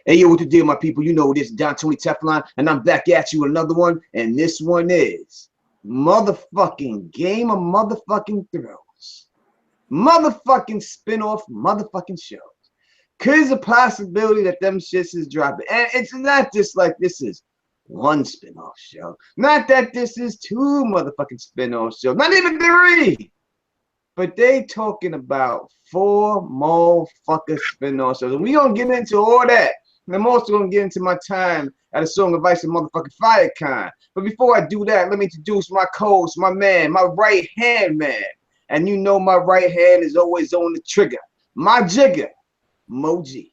Hey, yo, what the deal, my people? You know this, Don Tony Teflon, and I'm back at you with another one, and this one is motherfucking Game of Motherfucking Thrones. Motherfucking spin-off motherfucking shows. Cause a possibility that them shits is dropping. And it's not just like this is one spin-off show. Not that this is two motherfucking spin-off shows. Not even three. But they talking about 4 more fucking spin-off shows. And we gonna get into all that. And I'm also gonna get into my time at a Song of Ice and motherfucking FireCon. But before I do that, let me introduce my co-host, my man, my right hand man. And you know my right hand is always on the trigger. My jigger, Moji.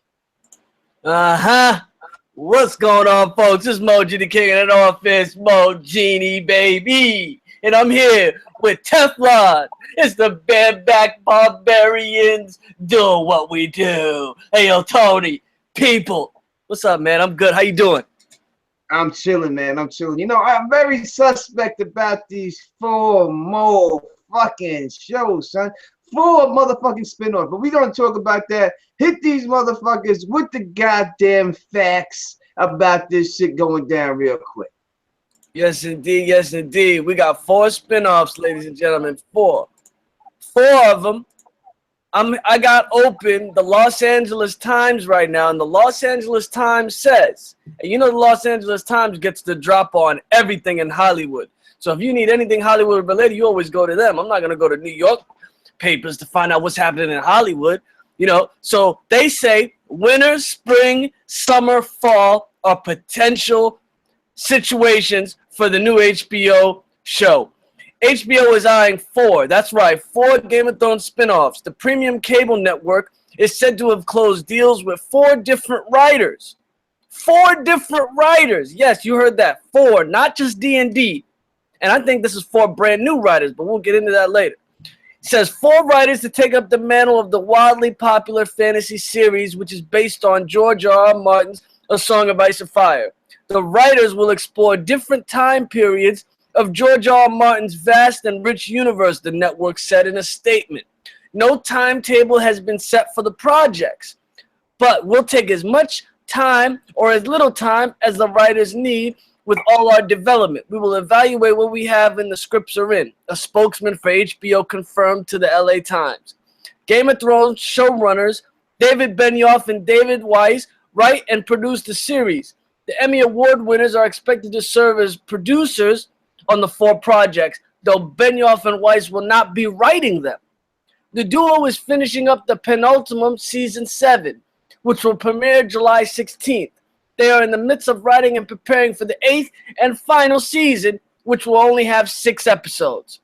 What's going on, folks? It's Moji the King in the office, Mojini, baby. And I'm here with Teflon. It's the bareback barbarians doing what we do. Hey, yo, Tony, people. What's up, man? I'm good. How you doing? I'm chilling, man. I'm chilling. You know, I'm very suspect about these 4 more fucking shows, son. 4 motherfucking spin-offs. But we're going to talk about that. Hit these motherfuckers with the goddamn facts about this shit going down real quick. Yes, indeed. Yes, indeed. We got 4 spin-offs, ladies and gentlemen. 4. 4 of them. I got open the Los Angeles Times right now, and the Los Angeles Times says, and you know the Los Angeles Times gets the drop on everything in Hollywood. So if you need anything Hollywood related, you always go to them. I'm not going to go to New York papers to find out what's happening in Hollywood. You know, so they say winter, spring, summer, fall are potential situations for the new HBO show. HBO is eyeing 4. That's right, 4 Game of Thrones spinoffs. The premium cable network is said to have closed deals with 4 different writers. 4 different writers. Yes, you heard that. 4, not just D&D. And I think this is 4 brand new writers, but we'll get into that later. It says 4 writers to take up the mantle of the wildly popular fantasy series, which is based on George R.R. Martin's A Song of Ice and Fire. The writers will explore different time periods of George R.R. Martin's vast and rich universe, the network said in a statement. No timetable has been set for the projects, but we'll take as much time or as little time as the writers need with all our development. We will evaluate what we have and the scripts are in, a spokesman for HBO confirmed to the LA Times. Game of Thrones showrunners David Benioff and David Weiss write and produce the series. The Emmy Award winners are expected to serve as producers on the 4 projects, though Benioff and Weiss will not be writing them. The duo is finishing up the penultimate season 7, which will premiere July 16th. They are in the midst of writing and preparing for the 8th and final season, which will only have 6 episodes.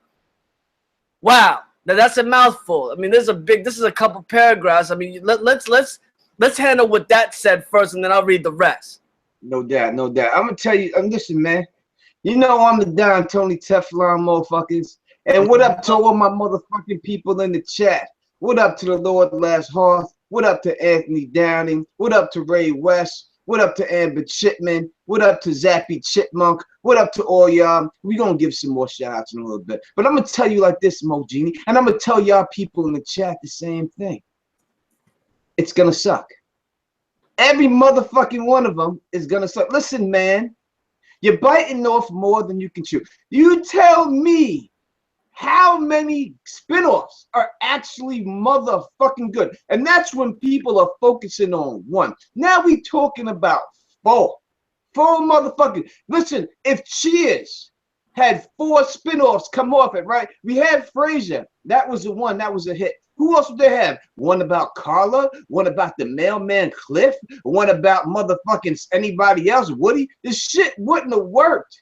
Wow, now that's a mouthful. I mean, this is a couple paragraphs. I mean, let's handle what that said first, and then I'll read the rest. No doubt, no doubt. I'm gonna tell you, listen, man. You know I'm the Don Tony Teflon motherfuckers. And what up to all my motherfucking people in the chat? What up to the Lord Last Hearth? What up to Anthony Downing? What up to Ray West? What up to Amber Chipman? What up to Zappy Chipmunk? What up to all y'all? We're going to give some more shout outs in a little bit. But I'm going to tell you like this, Mojini, and I'm going to tell y'all people in the chat the same thing. It's going to suck. Every motherfucking one of them is going to suck. Listen, man. You're biting off more than you can chew. You tell me how many spinoffs are actually motherfucking good. And that's when people are focusing on 1. Now we talking about 4. 4 motherfucking. Listen, if Cheers had 4 spinoffs come off it, right? We had Frasier. That was the one. That was a hit. Who else would they have? One about Carla, one about the mailman Cliff, one about motherfucking anybody else, Woody. This shit wouldn't have worked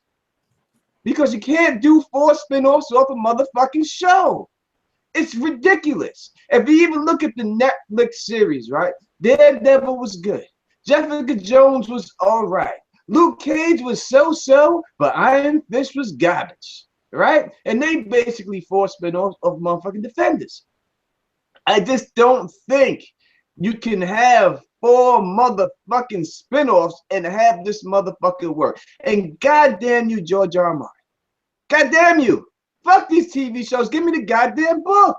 because you can't do 4 spinoffs off a motherfucking show. It's ridiculous. If you even look at the Netflix series, right? Daredevil was good. Jessica Jones was all right. Luke Cage was so-so, but Iron Fist was garbage, right? And they basically 4 spinoffs of motherfucking Defenders. I just don't think you can have 4 motherfucking spinoffs and have this motherfucking work. And goddamn you, George R. R. Martin. Goddamn you. Fuck these TV shows. Give me the goddamn book.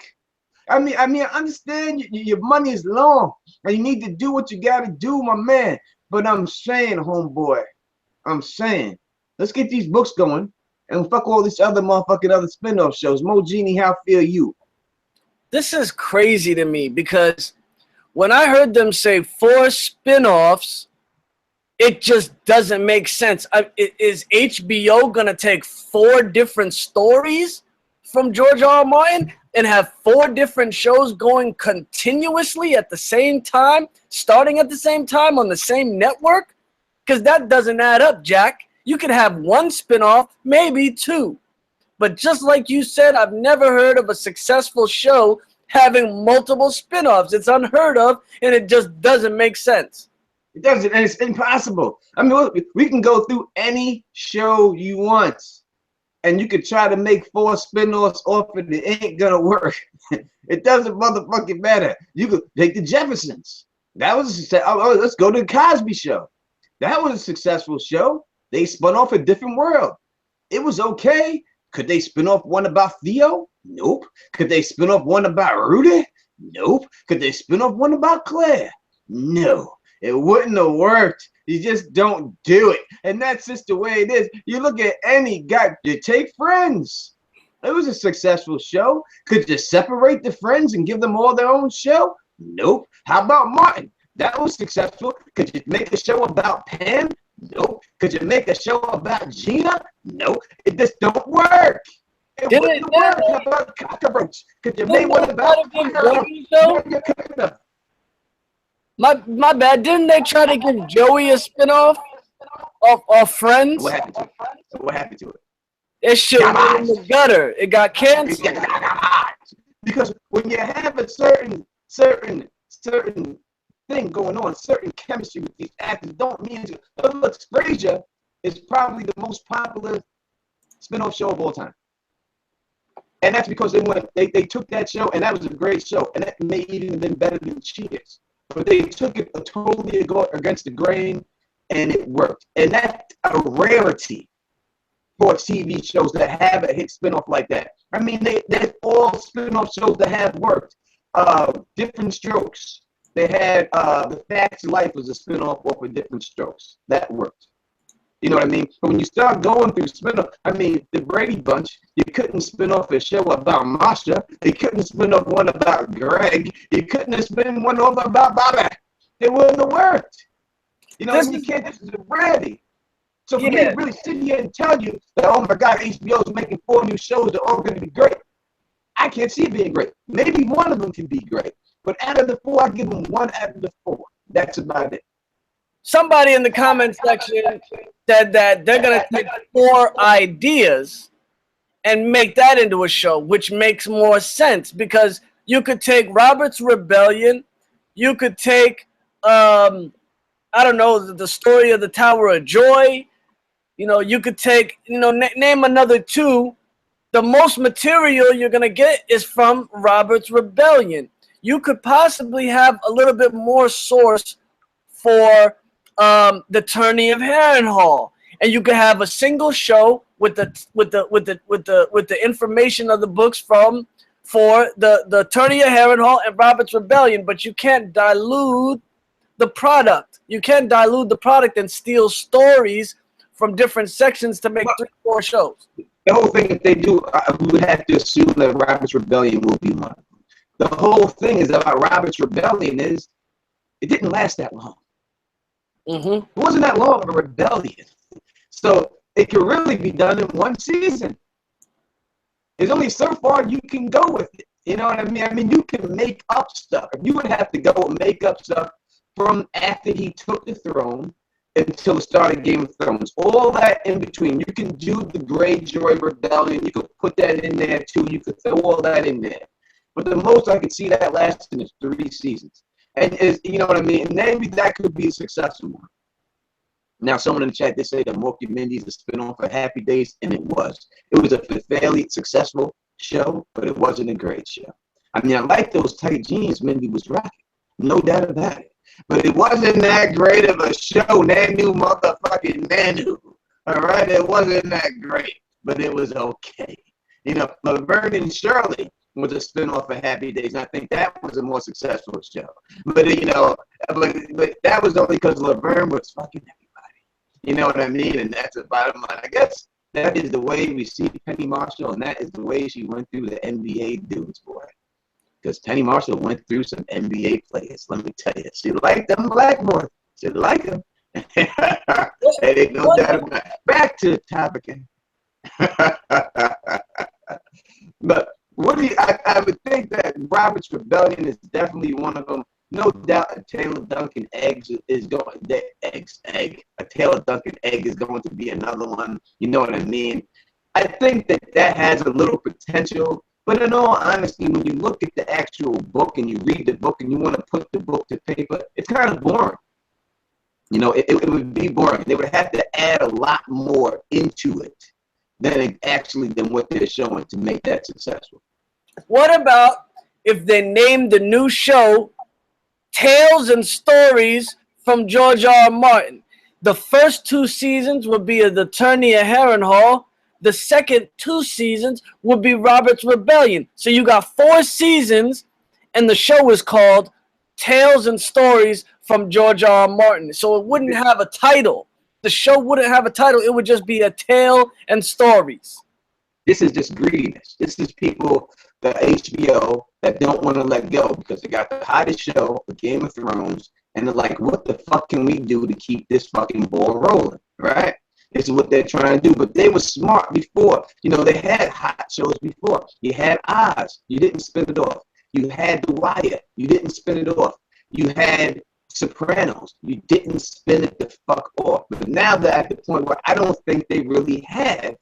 I mean, I understand your money is long and you need to do what you got to do, my man. But I'm saying, homeboy, I'm saying, let's get these books going and fuck all these other motherfucking other spin-off shows. Mo Genie, how feel you? This is crazy to me because when I heard them say 4 spin-offs, it just doesn't make sense. Is HBO going to take 4 different stories from George R. R. Martin and have 4 different shows going continuously at the same time, starting at the same time on the same network? Because that doesn't add up, Jack. You could have 1 spinoff, maybe 2. But just like you said, I've never heard of a successful show having multiple spinoffs. It's unheard of, and it just doesn't make sense. It doesn't, and it's impossible. I mean, we can go through any show you want, and you could try to make 4 spin-offs off it. It ain't gonna work. It doesn't motherfucking matter. You could take the Jeffersons. That was a success. Oh, let's go to the Cosby Show. That was a successful show. They spun off a different world. It was okay. Could they spin off one about Theo? Nope. Could they spin off one about Rudy? Nope. Could they spin off one about Claire? No. It wouldn't have worked. You just don't do it. And that's just the way it is. You look at any guy, you take Friends. It was a successful show. Could you separate the Friends and give them all their own show? Nope. How about Martin? That was successful. Could you make a show about Pam? Nope. Could you make a show about Gina? Nope. It just don't work. It wouldn't work. How about Cockroach? Could you make one about My bad. Didn't they try to give Joey a spinoff of Friends? What happened to it? What happened to it? It shit went in the gutter. It got canceled. Because when you have a certain thing going on, certain chemistry with these actors, don't mean to. Look, Frasier is probably the most popular spinoff show of all time. And that's because they took that show, and that was a great show, and that may even have been better than Cheers. But they took it totally against the grain, and it worked. And that's a rarity for TV shows that have a hit spinoff like that. I mean, they're all spinoff shows that have worked. Different Strokes. They had The Facts of Life was a spinoff off of Different Strokes. That worked. You know what I mean? But when you start going through spinoff, I mean, the Brady Bunch, you couldn't spin off a show about Masha. You couldn't spin off one about Greg. You couldn't have spin one off about Bobby. It wouldn't have worked. You know what I mean? You can't, this is a rarity. So for me to really sit here and tell you that, oh my God, HBO is making 4 new shows that are all going to be great, I can't see it being great. Maybe one of them can be great. But out of the 4, I give them 1 out of the 4. That's about it. Somebody in the comment section said that they're going to take 4 ideas and make that into a show, which makes more sense because you could take Robert's Rebellion. You could take, I don't know, the story of the Tower of Joy. You know, you could take, you know, name another 2. The most material you're going to get is from Robert's Rebellion. You could possibly have a little bit more source for the Tourney of Harrenhal, and you could have a single show with the information of the books for the Tourney of Harrenhal and Robert's Rebellion. But you can't dilute the product. You can't dilute the product and steal stories from different sections to make 3 or 4 shows. The whole thing, if they do, we would have to assume that Robert's Rebellion will be one. The whole thing is about Robert's Rebellion is it didn't last that long. It wasn't that long of a rebellion. So it could really be done in 1 season. There's only so far you can go with it. You know what I mean? I mean, you can make up stuff. You would have to go and make up stuff from after he took the throne until the start of Game of Thrones. All that in between. You can do the Greyjoy Rebellion. You could put that in there too. You could throw all that in there. But the most I could see that lasting is 3 seasons. And you know what I mean? And maybe that could be a successful one. Now, someone in the chat, they say that Morky Mindy is a spinoff of Happy Days, and it was. It was a fairly successful show, but it wasn't a great show. I mean, I like those tight jeans Mindy was rocking. No doubt about it. But it wasn't that great of a show. Nanu motherfucking Nanu. All right? It wasn't that great, but it was okay. You know, Laverne and Shirley was a spinoff of Happy Days. And I think that was a more successful show. But you know, but that was only because Laverne was fucking everybody. You know what I mean? And that's the bottom line. I guess that is the way we see Penny Marshall, and that is the way she went through the NBA dudes, boy. Because Penny Marshall went through some NBA players. Let me tell you, she liked them black boys. She liked them. And ain't no doubt about it. Back to the topic. But what do you, I would think that Robert's Rebellion is definitely one of them. No doubt, a Taylor Duncan egg is going. A Taylor Duncan egg is going to be another one. You know what I mean? I think that has a little potential. But in all honesty, when you look at the actual book and you read the book and you want to put the book to paper, it's kind of boring. You know, it would be boring. They would have to add a lot more into it than what they're showing to make that successful. What about if they named the new show Tales and Stories from George R. Martin? The first 2 seasons would be The Attorney at Harrenhal. The second 2 seasons would be Robert's Rebellion. So you got 4 seasons, and the show is called Tales and Stories from George R. Martin. So it wouldn't have a title. The show wouldn't have a title. It would just be a tale and stories. This is just greediness. This is people, the HBO, that don't want to let go because they got the hottest show, the Game of Thrones, and they're like, what the fuck can we do to keep this fucking ball rolling, right? This is what they're trying to do. But they were smart before. You know, they had hot shows before. You had Oz. You didn't spin it off. You had The Wire. You didn't spin it off. You had Sopranos. You didn't spin it the fuck off. But now they're at the point where I don't think they really have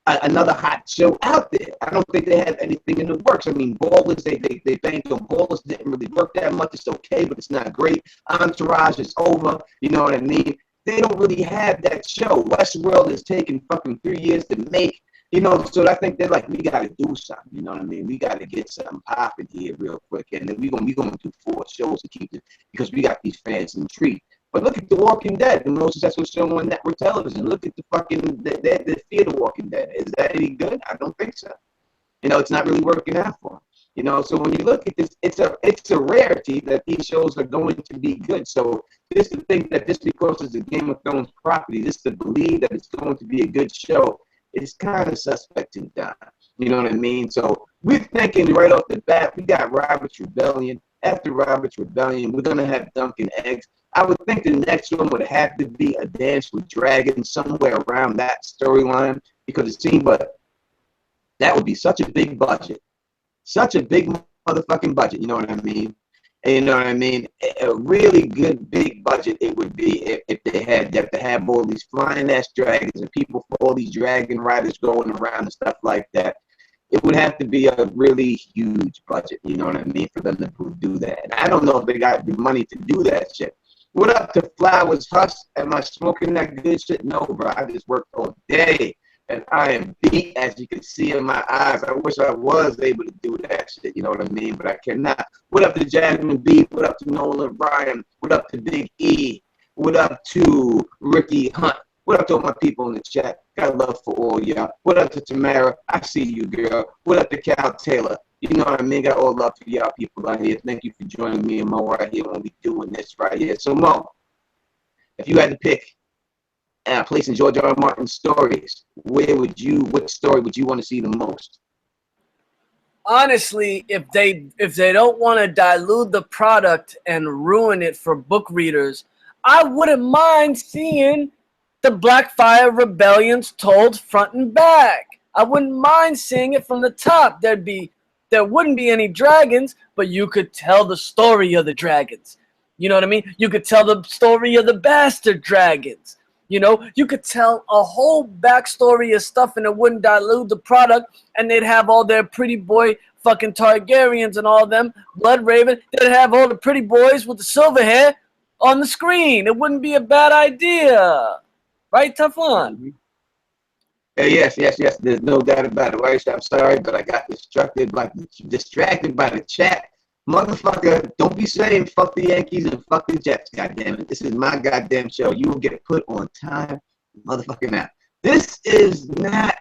another hot show out there. I don't think they have anything in the works. I mean, Ballers, they banked on Ballers. Didn't really work that much. It's okay, but it's not great. Entourage is over. You know what I mean? They don't really have that show. Westworld is taking fucking 3 years to make. You know, so I think they're like, we got to do something. You know what I mean? We got to get something popping here real quick. And then we're going to do 4 shows to keep it because we got these fans intrigued. But look at The Walking Dead, the most successful show on network television. Look at the fucking, the Fear the Walking Dead. Is that any good? I don't think so. You know, it's not really working out for them. You know, so when you look at this, it's a rarity that these shows are going to be good. So just to think that just because it's a Game of Thrones property, just to believe that it's going to be a good show, it's kind of suspect and done. You know what I mean? So we're thinking right off the bat, we got Robert's Rebellion. After Robert's Rebellion, we're going to have Duncan Eggs. I would think the next one would have to be A Dance with Dragons, somewhere around that storyline, because it seemed, but that would be such a big budget. Such a big motherfucking budget, you know what I mean? And you know what I mean? A really good big budget it would be if they had to have all these flying ass dragons and people for all these dragon riders going around and stuff like that. It would have to be a really huge budget, you know what I mean, for them to do that. And I don't know if they got the money to do that shit. What up to Flowers Hush? Am I smoking that good shit? No, bro. I just worked all day. And I am beat, as you can see in my eyes. I wish I was able to do that shit, you know what I mean? But I cannot. What up to Jasmine B? What up to Nolan Bryan? What up to Big E? What up to Ricky Hunt? What up to all my people in the chat? Got love for all y'all. What up to Tamara? I see you, girl. What up to Cal Taylor? You know what I mean? Got all love for y'all people out here. Thank you for joining me and Mo right here when we doing this right here. So, Mo, if you had to pick a place in George R. Martin's stories, what story would you want to see the most? Honestly, if they don't want to dilute the product and ruin it for book readers, I wouldn't mind seeing the Blackfire Rebellions told front and back. I wouldn't mind seeing it from the top. There wouldn't be any dragons, but you could tell the story of the dragons. You know what I mean? You could tell the story of the bastard dragons. You know, you could tell a whole backstory of stuff and it wouldn't dilute the product, and they'd have all their pretty boy fucking Targaryens and all them, Blood Raven. They'd have all the pretty boys with the silver hair on the screen. It wouldn't be a bad idea. Right, Teflon? Yes. There's no doubt about it. Right? I'm sorry, but I got distracted by the chat. Motherfucker, don't be saying fuck the Yankees and fuck the Jets, goddammit. This is my goddamn show. You will get put on time, motherfucker, now. This is not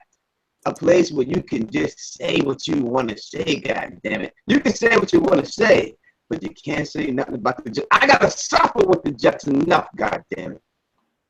a place where you can just say what you want to say, God damn it. You can say what you want to say, but you can't say nothing about the Jets. I gotta suffer with the Jets enough, God damn it.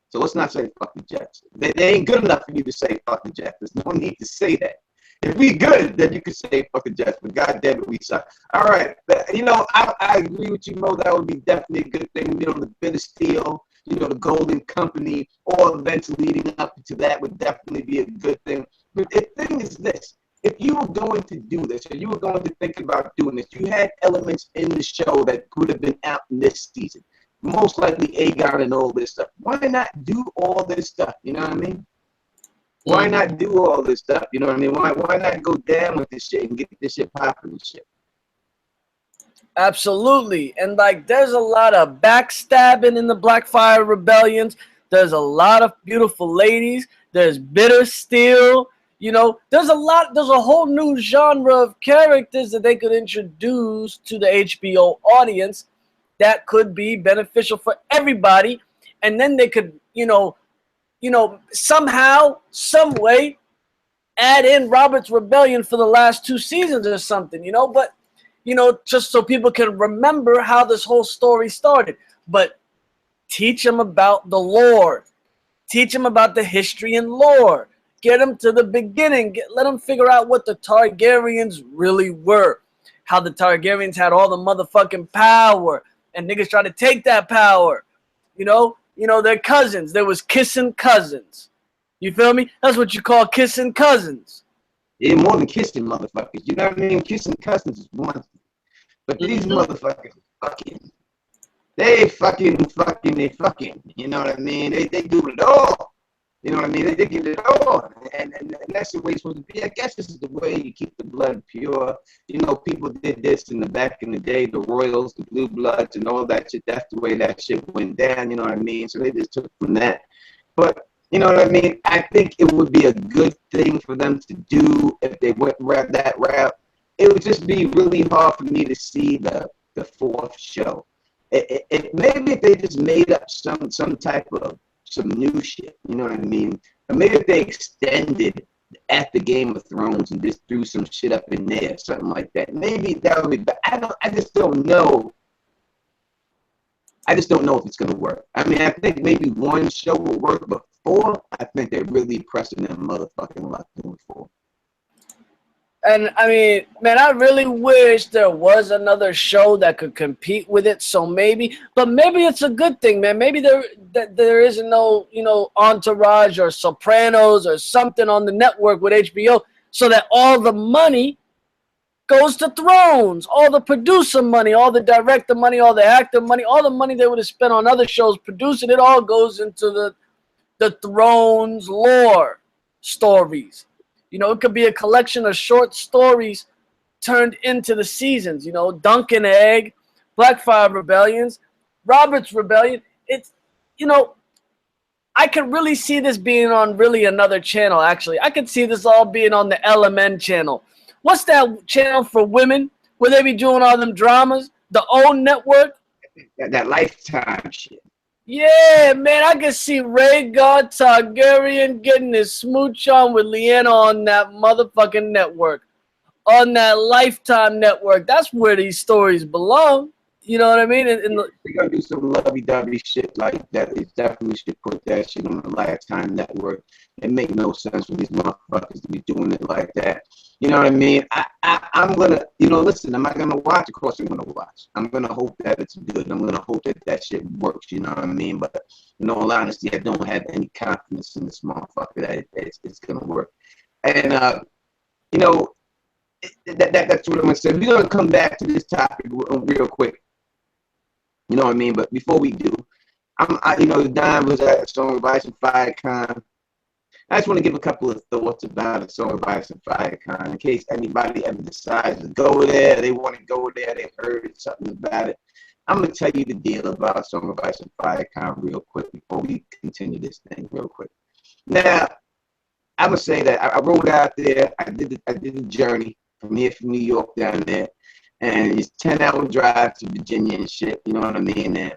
So let's not say fuck the Jets. They ain't good enough for you to say fuck the Jets. There's no need to say that. If we good, then you can say fuck the Jets. But God damn it, we suck. All right, you know, I agree with you, Mo. That would be definitely a good thing. You know, the bit of steel, you know, the Golden Company, all events leading up to that would definitely be a good thing. But the thing is this. If you were going to do this, or you were going to think about doing this, you had elements in the show that could have been out in this season. Most likely Aegon and all this stuff. Why not do all this stuff? You know what I mean? Why not do all this stuff? You know what I mean? Why not go down with this shit and get this shit popping and shit? Absolutely. And like there's a lot of backstabbing in the Blackfire Rebellions. There's a lot of beautiful ladies. There's bitter steel. You know, there's a whole new genre of characters that they could introduce to the HBO audience that could be beneficial for everybody. And then they could, you know, somehow, some way add in Robert's Rebellion for the last 2 seasons or something, you know, but, you know, just so people can remember how this whole story started. But teach them about the lore. Teach them about the history and lore. Get them to the beginning. Let them figure out what the Targaryens really were. How the Targaryens had all the motherfucking power. And niggas try to take that power. You know, they're cousins. There was kissing cousins. You feel me? That's what you call kissing cousins. Yeah, more than kissing motherfuckers. You know what I mean? Kissing cousins is one thing. But these motherfuckers fucking. They fucking. You know what I mean? They do it all. You know what I mean? They give it all. And that's the way it's supposed to be. I guess this is the way you keep the blood pure. You know, people did this in the back in the day, the royals, the blue bloods, and all that shit. That's the way that shit went down. You know what I mean? So they just took from that. But you know what I mean? I think it would be a good thing for them to do if they went that route. It would just be really hard for me to see the 4th show. Maybe if they just made up some type of some new shit, you know what I mean? Or maybe if they extended after Game of Thrones and just threw some shit up in there, something like that. Maybe that would be. But I just don't know. I just don't know if it's gonna work. I mean, I think maybe 1 show will work, but 4, I think they're really pressing their motherfucking luck doing 4. And I mean, man, I really wish there was another show that could compete with it. So maybe it's a good thing, man. Maybe there isn't no, you know, Entourage or Sopranos or something on the network with HBO, so that all the money goes to Thrones, all the producer money, all the director money, all the actor money, all the money they would have spent on other shows producing it all goes into the Thrones lore stories. You know, it could be a collection of short stories turned into the seasons. You know, Dunk and Egg, Blackfire Rebellions, Robert's Rebellion. It's, you know, I could really see this being on really another channel, actually. I could see this all being on the LMN channel. What's that channel for women where they be doing all them dramas? The O Network? That Lifetime shit. Yeah, man, I can see Rhaegar Targaryen getting his smooch on with Lyanna on that motherfucking network. On that Lifetime network. That's where these stories belong. You know what I mean? They're gonna do some lovey-dovey shit like that. They definitely should put that shit on the Lifetime network. It make no sense for these motherfuckers to be doing it like that. You know what I mean? I'm gonna, you know, listen, am I gonna watch? Of course I'm gonna watch. I'm gonna hope that it's good. I'm gonna hope that shit works, you know what I mean? But in all honesty, I don't have any confidence in this motherfucker that it's gonna work. And you know, that's what I'm gonna say. We're gonna come back to this topic real quick. You know what I mean? But before we do, you know, Don was at Song of Ice and FireCon. I just want to give a couple of thoughts about a Song of Ice and FireCon in case anybody ever decides to go there. They want to go there. They've heard something about it. I'm going to tell you the deal about Song of Ice and FireCon real quick before we continue this thing real quick. Now, I'm going to say that I rode out there. I did the journey from here from New York down there. And it's 10-hour drive to Virginia and shit. You know what I mean? And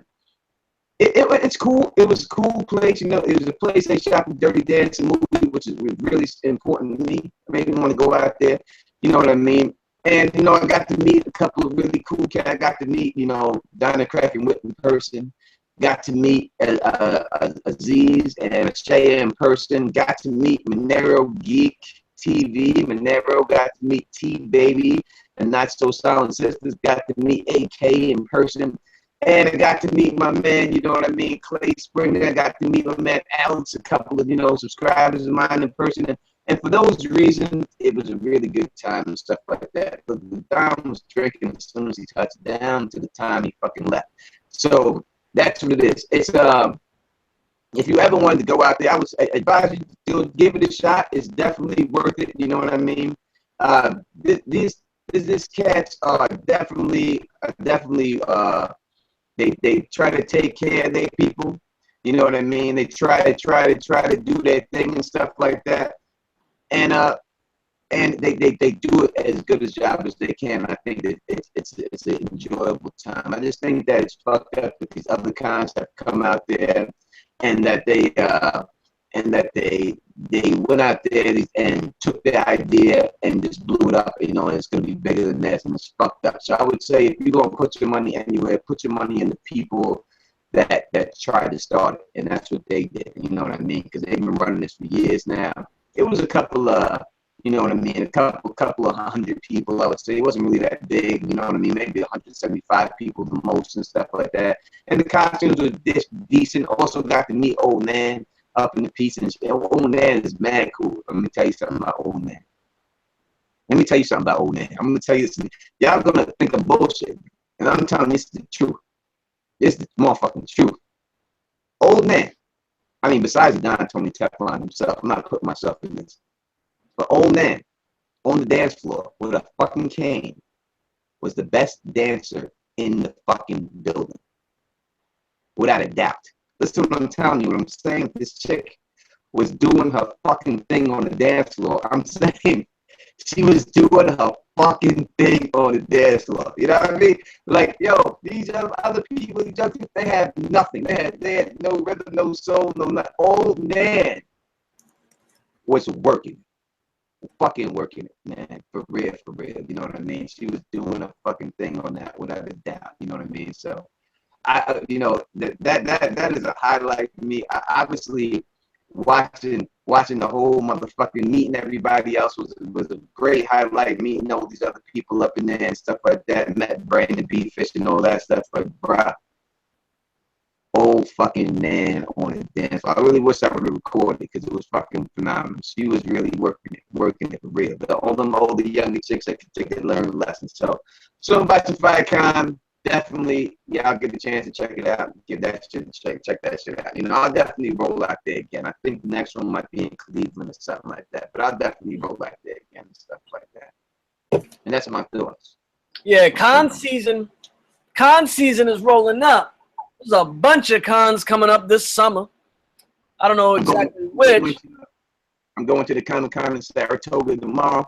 It's cool. It was a cool place, you know. It was a place they shot the Dirty Dancing movie, which is really important to me. I made me want to go out there, you know what I mean? And you know, I got to meet a couple of really cool cats. I got to meet, you know, Donna Crack and Whip in person. Got to meet Aziz and Shea in person. Got to meet Monero Geek TV. Monero got to meet T Baby and Not So Silent Sisters. Got to meet AK in person. And I got to meet my man, you know what I mean, Clay Springer. I got to meet my man Alex, a couple of, you know, subscribers of mine in person. And for those reasons, it was a really good time and stuff like that. But the Dom was drinking as soon as he touched down to the time he fucking left. So that's what it is. It's if you ever wanted to go out there, I would advise you to give it a shot. It's definitely worth it. You know what I mean? These cats are definitely they try to take care of their people. You know what I mean? They try to do their thing and stuff like that. And they do it as good a job as they can. I think that it's an enjoyable time. I just think that it's fucked up that these other cons have come out there and that they went out there and took their idea and just blew it up. You know, and it's gonna be bigger than that, and it's fucked up. So I would say if you're gonna put your money anywhere, put your money in the people that tried to start it, and that's what they did. You know what I mean? Because they've been running this for years now. It was a couple of, you know what I mean, a couple of hundred people, I would say. It wasn't really that big, you know what I mean, maybe 175 people the most and stuff like that. And the costumes were decent. Also got to meet Old Man up in the piece. And Old Man is mad cool. Let me tell you something about Old Man. I'm going to tell you this. Y'all going to think I'm bullshit. And I'm telling you, this is the truth. This is the motherfucking truth. Old Man. I mean, besides Don Tony Teflon himself, I'm not putting myself in this. But Old Man on the dance floor with a fucking cane was the best dancer in the fucking building. Without a doubt. Listen to what I'm telling you. What I'm saying, this chick was doing her fucking thing on the dance floor. I'm saying she was doing her fucking thing on the dance floor. You know what I mean? Like, yo, these other people, they had nothing. They had no rhythm, no soul, no nothing. Old Man was working. Fucking working it, man. For real. You know what I mean? She was doing a fucking thing on that without a doubt. You know what I mean? So you know, that is a highlight for me. I obviously watching the whole motherfucking meeting everybody else was a great highlight. Meeting all these other people up in there and stuff like that. Met Brandon B. Fish and all that stuff. Like, bruh, Old fucking Man on the dance. I really wish I would have recorded it because it was fucking phenomenal. She was really working it for real. All them older younger chicks that could take it, learn lessons. So about the FireCon, definitely, yeah, I'll get a chance to check it out. Give that shit a check that shit out. You know, I'll definitely roll out there again. I think the next one might be in Cleveland or something like that. But I'll definitely roll out there again and stuff like that. And that's my thoughts. Yeah, con season is rolling up. There's a bunch of cons coming up this summer. I don't know exactly which. I'm going to the Comic-Con in Saratoga tomorrow.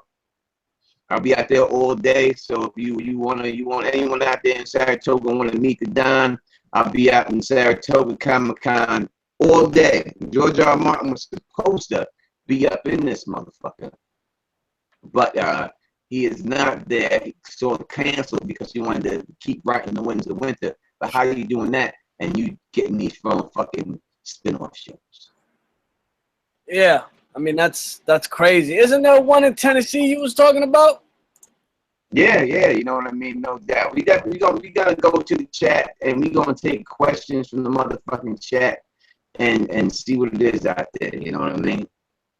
I'll be out there all day. So if you want anyone out there in Saratoga want to meet the Don, I'll be out in Saratoga Comic-Con all day. George R. R. Martin was supposed to be up in this motherfucker, but he is not there. He sort of canceled because he wanted to keep writing The Winds of Winter. But how are you doing that? And you getting these from fucking spinoff shows? Yeah, I mean that's crazy. Isn't there one in Tennessee you was talking about? Yeah, you know what I mean. No doubt. We gotta go to the chat and we gonna take questions from the motherfucking chat and see what it is out there. You know what I mean?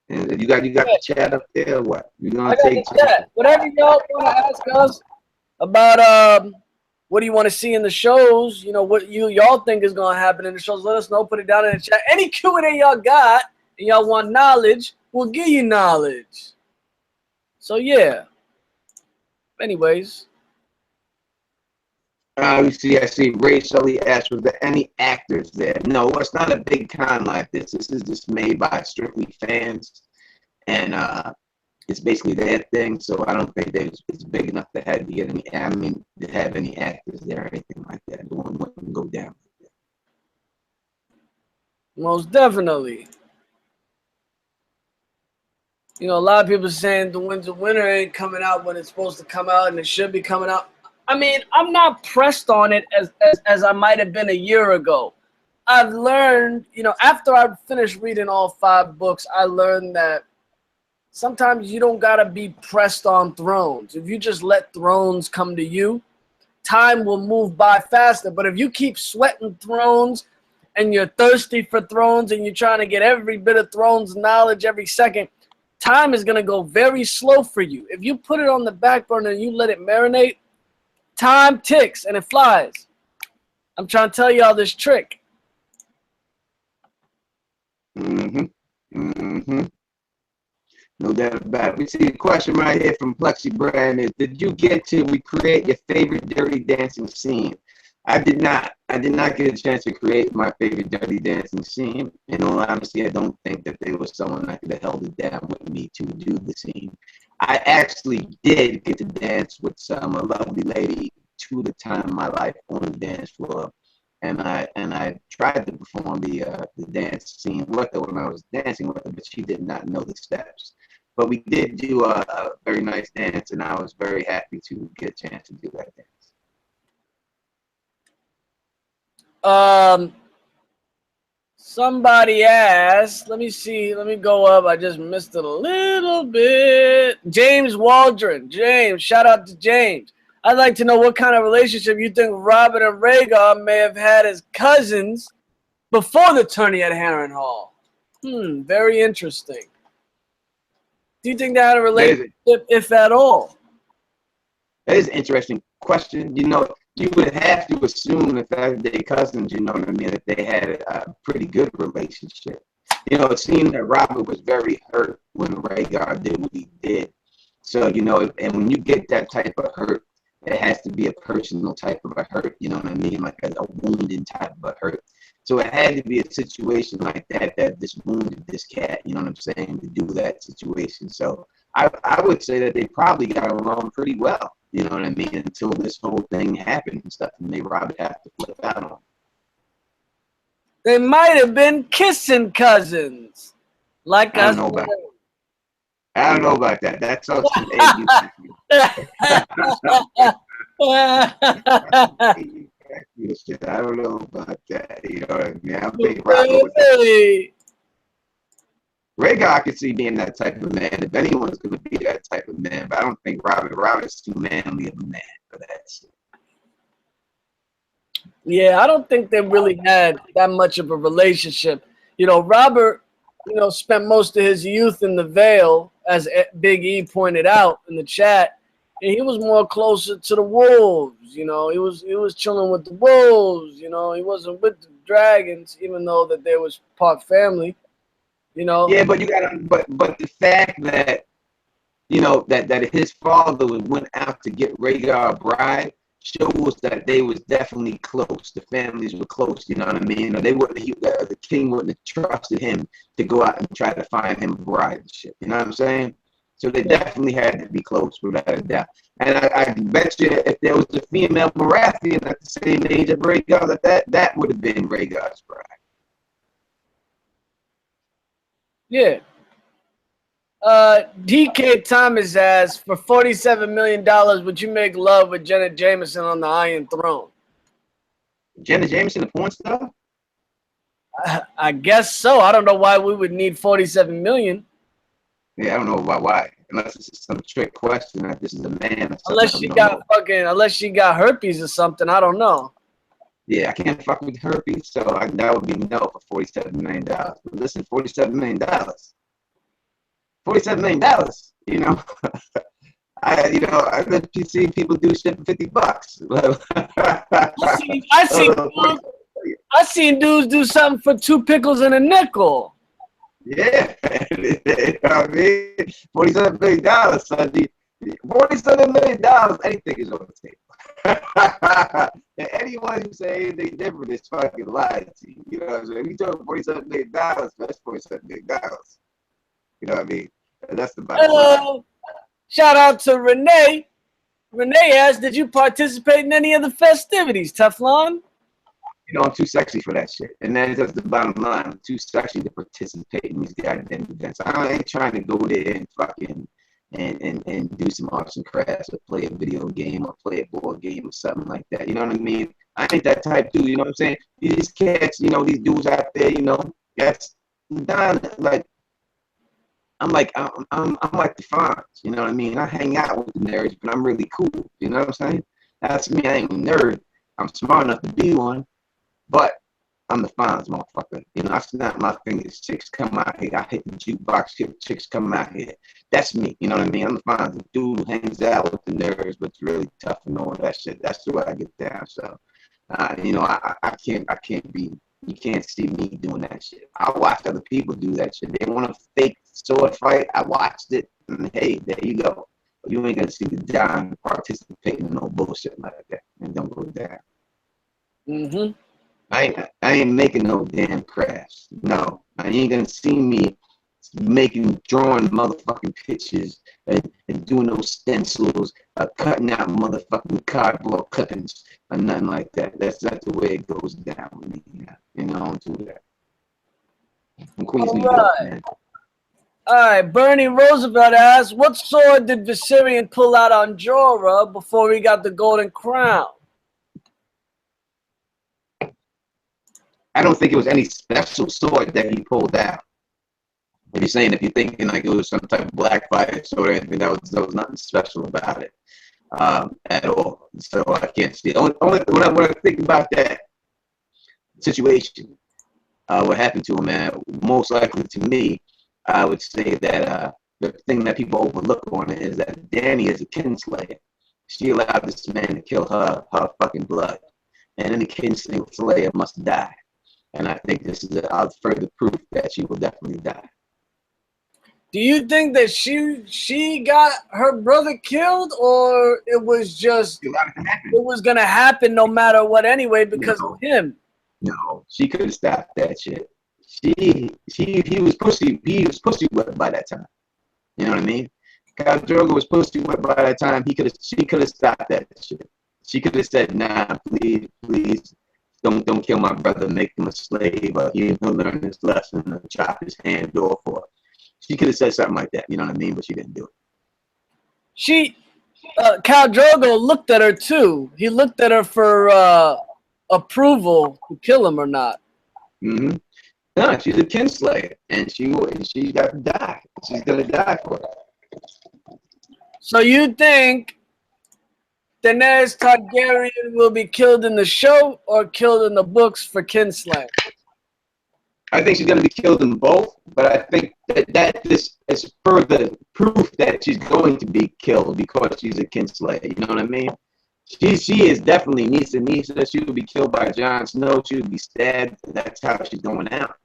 And you got the chat up there or what? We gonna take chat. Whatever y'all want to ask us about what do you want to see in the shows? You know, what y'all think is going to happen in the shows. Let us know. Put it down in the chat. Any Q&A y'all got and y'all want knowledge, we'll give you knowledge. So, yeah. Anyways. I see Ray Shelley asked, was there any actors there? No, it's not a big con like this. This is just made by strictly fans. And it's basically their thing, so I don't think it's big enough to have any actors there or anything like that. It wouldn't go down like that. Most definitely. You know, a lot of people saying the winter ain't coming out when it's supposed to come out, and it should be coming out. I mean, I'm not pressed on it as I might have been a year ago. I've learned, you know, after I finished reading all 5 books, I learned that sometimes you don't gotta be pressed on thrones. If you just let thrones come to you, time will move by faster. But if you keep sweating thrones and you're thirsty for thrones and you're trying to get every bit of thrones knowledge every second, time is gonna go very slow for you. If you put it on the back burner and you let it marinate, time ticks and it flies. I'm trying to tell y'all this trick. No doubt about it. We see a question right here from Plexi Brand is, did you get to recreate your favorite Dirty Dancing scene? I did not. I did not get a chance to create my favorite Dirty Dancing scene. In all honesty, I don't think that there was someone that could have held it down with me to do the scene. I actually did get to dance with a lovely lady 2 at a time in my life on the dance floor. And I tried to perform the dance scene with her when I was dancing with her, but she did not know the steps. But we did do a very nice dance, and I was very happy to get a chance to do that dance. Somebody asked, let me see, let me go up. I just missed it a little bit. James Waldron. James, shout out to James. I'd like to know what kind of relationship you think Robert and Rhaegar may have had as cousins before the tourney at Harrenhal. Very interesting. Do you think they had a relationship, if at all? That is an interesting question. You know, you would have to assume the fact that they're cousins, you know what I mean, that they had a pretty good relationship. You know, it seemed that Robert was very hurt when Rhaegar did what he did. So, you know, and when you get that type of hurt, it has to be a personal type of a hurt, you know what I mean, like a wounded type of a hurt. So it had to be a situation like that that just wounded this cat, you know what I'm saying, to do that situation. So I would say that they probably got along pretty well, you know what I mean, until this whole thing happened and stuff, and they Robert had to flip out on. They might have been kissing cousins. Like I don't know about that. That's all too AU. I don't know about that. You know what I mean? I'm big Robert with that. Rhaegar, I could see being that type of man. If anyone's going to be that type of man, but I don't think Robert's too manly of a man for that shit. Yeah, I don't think they really had that much of a relationship. You know, Robert, you know, spent most of his youth in the Vale, as Big E pointed out in the chat, and he was more closer to the wolves. You know, he was chilling with the wolves. You know, he wasn't with the dragons, even though that they was part family. You know. Yeah, but you gotta, but the fact that, you know, that his father went out to get Rhaegar a bride shows that they was definitely close. The families were close, you know what I mean? Or they wouldn't. The king wouldn't have trusted him to go out and try to find him a bride and shit. You know what I'm saying? So they definitely had to be close, without a doubt. And I bet you, if there was a female Baratheon at the same age of Rhaegar, that would have been Rhaegar's bride. Yeah. DK Thomas asks, for $47 million, would you make love with Jenna Jameson on the Iron Throne? Jenna Jameson, a porn star? I guess so. I don't know why we would need $47 million. Yeah, I don't know why. Unless it's some trick question that this is a man. Unless she got herpes or something. I don't know. Yeah, I can't fuck with herpes, so that would be no for $47 million. But listen, $47 million. $47 million, you know. I let you see people do shit for $50. I seen dudes do something for 2 pickles and a nickel. Yeah, you know what I mean? $47 million, son. $47 million, anything is on the table. And anyone who say anything different is fucking lying to you. You know what I'm saying? We talking $47 million, that's $47 million. You know what I mean? And that's the bottom line. Shout out to Renee. Renee asked, did you participate in any of the festivities, Teflon? You know, I'm too sexy for that shit. And that's the bottom line. I'm too sexy to participate in these goddamn events. I ain't trying to go there and fucking and do some arts and crafts or play a video game or play a board game or something like that. You know what I mean? I ain't that type dude, you know what I'm saying? These cats, you know, these dudes out there, you know, that's done like I'm like like the Fonz, you know what I mean? I hang out with the nerds, but I'm really cool. You know what I'm saying? That's me. I ain't a nerd. I'm smart enough to be one, but I'm the Fonz, motherfucker. You know, I snap my fingers, chicks come out here. I hit the jukebox, chicks come out here. That's me. You know what I mean? I'm the Fonz, the dude who hangs out with the nerds, but it's really tough and all that shit. That's the way I get down. So, you know, I can't be. You can't see me doing that shit. I watched other people do that shit. They want to fake sword fight. I watched it, and hey, there you go. But you ain't gonna see the Don participating in no bullshit like that, and don't go down. Mm-hmm. I ain't making no damn crafts. No, I ain't gonna see me drawing motherfucking pictures and doing those stencils, cutting out motherfucking cardboard clippings or nothing like that. That's not the way it goes down with me. You know, I don't do that. I'm Queens, New York, man. All right, Bernie Roosevelt asks, what sword did Viserion pull out on Jorah before he got the Golden Crown? I don't think it was any special sword that he pulled out. If you're thinking like it was some type of black fire sword or anything, there was nothing special about it at all. So I can't see. Only when I think about that situation, what happened to him, man, most likely to me, I would say that the thing that people overlook on it is that Dany is a kinslayer. She allowed this man to kill her fucking blood, and any kinslayer must die. And I think this is further proof that she will definitely die. Do you think that she got her brother killed, or it was just it was gonna happen no matter what anyway because of him? No, she could have stopped that shit. He was pussy whipped by that time. You know what I mean? Khal Drogo was pussy whipped by that time. She could have stopped that shit. She could have said, nah, please. Don't kill my brother, make him a slave, or he'll learn his lesson and chop his hand off. Or she could have said something like that, you know what I mean? But she didn't do it. Khal Drogo looked at her too. He looked at her for approval to kill him or not. Mm-hmm. No, she's a kinslayer, and she's got to die. She's gonna die for it. So you think Daenerys Targaryen will be killed in the show or killed in the books for kinslaying? I think she's going to be killed in both, but I think that this is further proof that she's going to be killed because she's a kinslayer. You know what I mean? She is definitely Nisa. She will be killed by Jon Snow. She will be stabbed. That's how she's going out.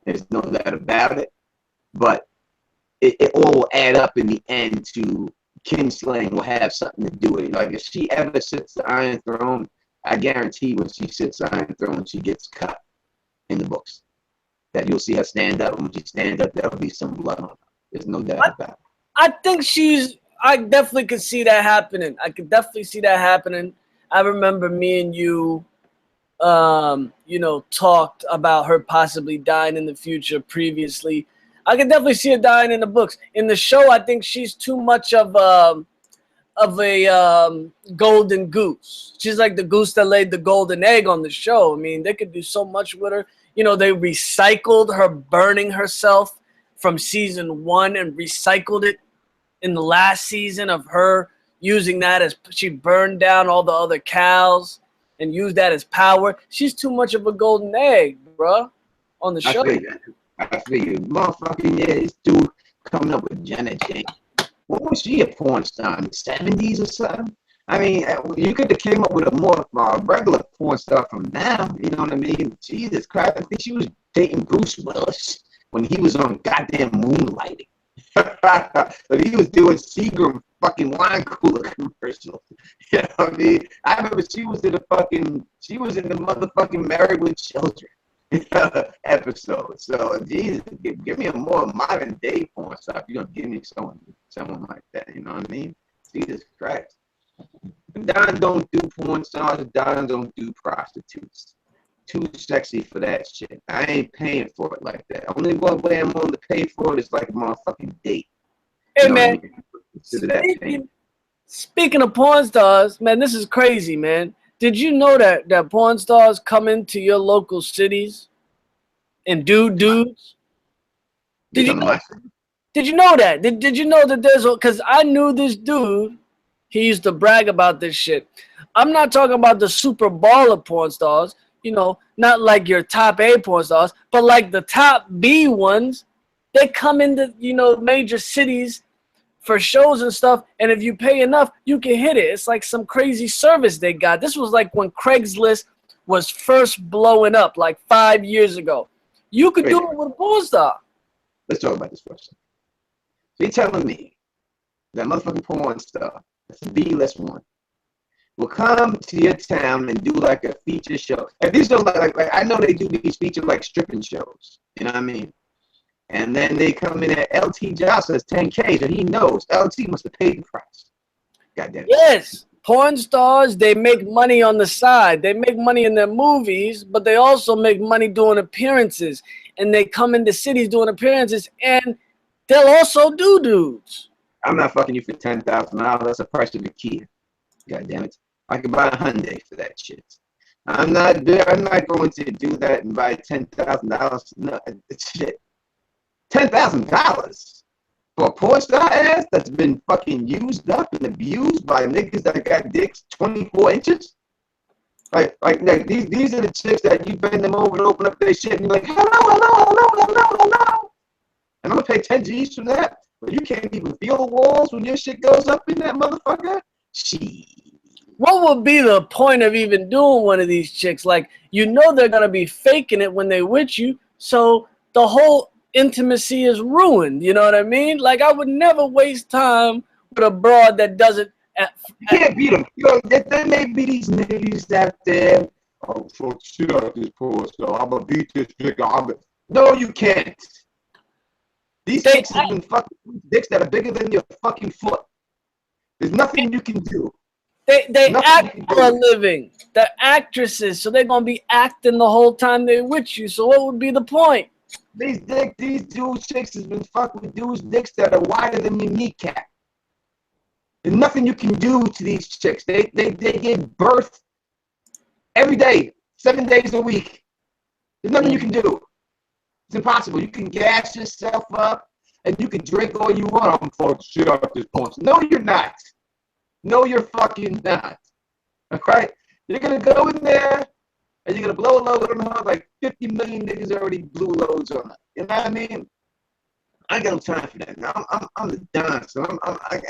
There's no doubt about it. But it all will add up in the end to kinslaying will have something to do with it. Like if she ever sits the Iron Throne, I guarantee when she sits the Iron Throne, she gets cut in the books. That you'll see her stand up, and when she stands up, there'll be some blood on her. There's no doubt about it. I think I definitely could see that happening. I could definitely see that happening. I remember me and you, talked about her possibly dying in the future previously. I could definitely see her dying in the books. In the show, I think she's too much of a golden goose. She's like the goose that laid the golden egg on the show. I mean, they could do so much with her. You know, they recycled her burning herself from season 1 and recycled it in the last season of her using that as she burned down all the other cows and used that as power. She's too much of a golden egg, bro, on the show. I figured, motherfucking yeah, this dude coming up with Jenna James. What was she a porn star in the 70s or something? I mean, you could have came up with a more regular porn star from now. You know what I mean? Jesus Christ, I think she was dating Bruce Willis when he was on goddamn Moonlighting. But he was doing Seagram fucking wine cooler commercials. You know what I mean? I remember she was in the motherfucking Married with Children episode. So Jesus, give me a more modern day porn star if you're gonna give me someone like that. You know what I mean? Jesus Christ. Don don't do porn stars. Don don't do prostitutes. too sexy for that shit. I ain't paying for it like that. Only one way I'm willing to pay for it is like a motherfucking date. Hey You know what I man, mean? Consider that paying. speaking of porn stars, man, this is crazy, man. Did you know that porn stars come into your local cities and do dudes? You Did you come to know? my city? Did you know that? Did you know that there's a? Because I knew this dude. He used to brag about this shit. I'm not talking about the super baller porn stars. You know, not like your top A porn stars, but like the top B ones. They come into major cities for shows and stuff, and if you pay enough, you can hit it. It's like some crazy service they got. This was like when Craigslist was first blowing up, like 5 years ago. You could do it with a porn star. Let's talk about this for a second. So you're telling me that motherfucking porn star, that's a B-list one, will come to your town and do like a feature show. And these are like I know they do these feature like stripping shows. You know what I mean? And then they come in at LT Josh says 10K, so he knows LT must have paid the price. Goddamn. Yes, porn stars, they make money on the side. They make money in their movies, but they also make money doing appearances. And they come into cities doing appearances, and they'll also do dudes. I'm not fucking you for $10,000. That's the price of a Kia. God damn it. I could buy a Hyundai for that shit. I'm not going to do that and buy $10,000. No, shit. $10,000 for a porn star ass that's been fucking used up and abused by niggas that got dicks 24 inches? Like these are the chicks that you bend them over to open up their shit and you're like, hello. And I'm gonna pay 10 G's for that, but you can't even feel the walls when your shit goes up in that motherfucker? Shit. What would be the point of even doing one of these chicks? Like, they're gonna be faking it when they with you, so the whole intimacy is ruined. You know what I mean? Like, I would never waste time with a broad that doesn't. You can't beat them. There may be these niggas out there. Oh, so shit out this poor so I'm gonna beat this nigga. No, you can't. These chicks have been fucking dicks that are bigger than your fucking foot. There's nothing you can do. They act for a living. They're actresses, so they're gonna be acting the whole time they're with you. So what would be the point? These dudes chicks has been fucking with dudes dicks that are wider than your kneecap. There's nothing you can do to these chicks. They give birth every day, 7 days a week. There's nothing you can do. It's impossible. You can gas yourself up and you can drink all you want. I'm fucking shit out of this point. No, you're not. No, you're fucking not. All right? You're going to go in there and you're going to blow a load on her like 50 million niggas already blew loads on her. You know what I mean? I ain't got no time for that. Now, I'm the Don, so I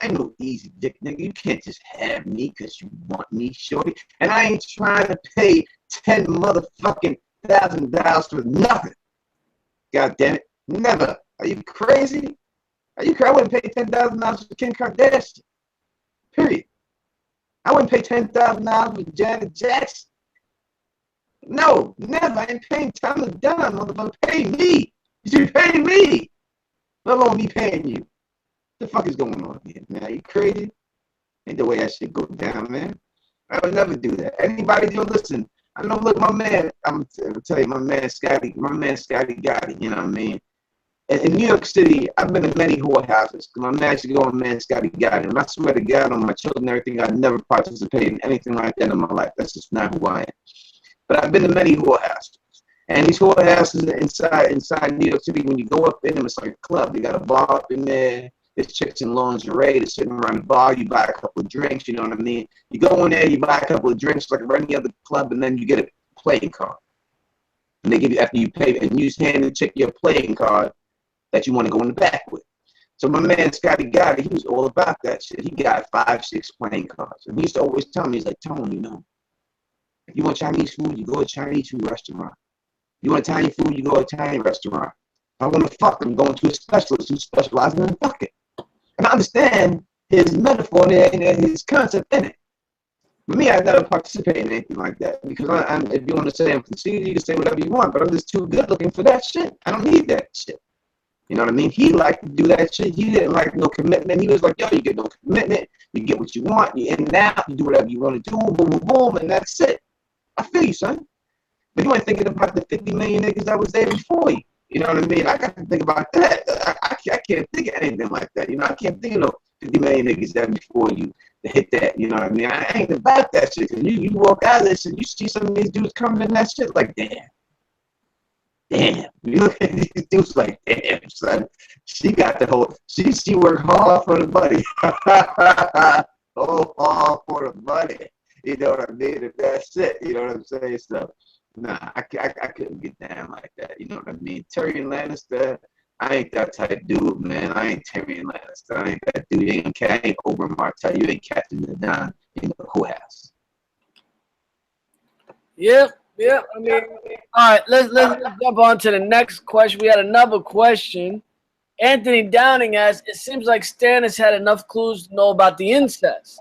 ain't no easy dick, nigga. You can't just have me because you want me, shorty. And I ain't trying to pay $10 motherfucking $1,000 for nothing. God damn it. Never. Are you crazy? Are you crazy? I wouldn't pay $10,000 for Kim Kardashian. Period. I wouldn't pay $10,000 for Janet Jackson. No, never. I ain't paying Thomas Dunn, motherfucker. Pay me. You should pay me. Let alone me paying you. What the fuck is going on here, man? Are you crazy? Ain't the way that shit go down, man. I would never do that. Anybody do listen? I know, look, my man, I'm gonna tell you, my man Scotty Gotti, you know what I mean? In New York City, I've been in many whorehouses. My man actually go on man Scotty Gotti, and I swear to God on my children and everything, I'd never participate in anything like that in my life. That's just not who I am. But I've been to many whorehouses. And these whorehouses inside New York City, when you go up in them, it's like a club. They got a bar up in there. There's chicks in lingerie. They're sitting around the bar. You buy a couple of drinks. You know what I mean? You go in there, you buy a couple of drinks like any other club, and then you get a playing card. And they give you, after you pay, and you just hand the chick your playing card that you want to go in the back with. So my man Scotty Gotti, he was all about that shit. He got 5, 6 playing cards. And he used to always tell me, he's like, Tony, you know, if you want Chinese food, you go to a Chinese food restaurant. You want Italian food, you go to an Italian restaurant. If I want to fuck, I'm going to a specialist who specializes in fucking. And I understand his metaphor and his concept in it. For me, I never participate in anything like that because if you want to say I'm conceited, you can say whatever you want, but I'm just too good looking for that shit. I don't need that shit. You know what I mean? He liked to do that shit. He didn't like no commitment. He was like, yo, you get no commitment. You get what you want. You in and out. You do whatever you want to do. Boom, boom, boom, and that's it. I feel you, son. But you ain't thinking about the 50 million niggas that was there before you. You know what I mean? I got to think about that. I can't think of anything like that. You know, I can't think of no 50 million niggas that before you to hit that. You know what I mean? I ain't about that shit. Cause you walk out of this and you see some of these dudes coming in that shit like, damn. You look at these dudes like, damn, son. She got the whole, she worked hard for the money. Oh, hard for the money. You know what I mean? And that's it. You know what I'm saying? So, nah, I couldn't get down like that. You know what I mean? Tyrion Lannister, I ain't that type of dude, man. I ain't Tyrion Lannister. I ain't that dude. I ain't Oberyn Martell. You ain't catching the Don in the courthouse. Yep. I mean, all right. Let's jump on to the next question. We had another question. Anthony Downing asks, it seems like Stannis had enough clues to know about the incest.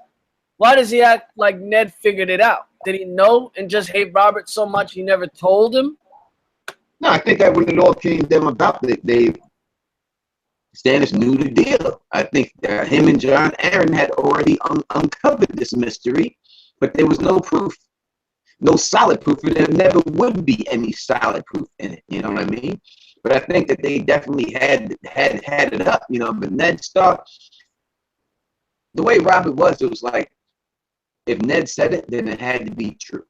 Why does he act like Ned figured it out? Did he know and just hate Robert so much he never told him? No, I think that when it all came down about it, Stannis knew the deal. I think him and Jon Arryn had already uncovered this mystery, but there was no proof, no solid proof, and there never would be any solid proof in it. You know what I mean? But I think that they definitely had it up. You know, but Ned Stark, the way Robert was, it was like, if Ned said it, then it had to be true.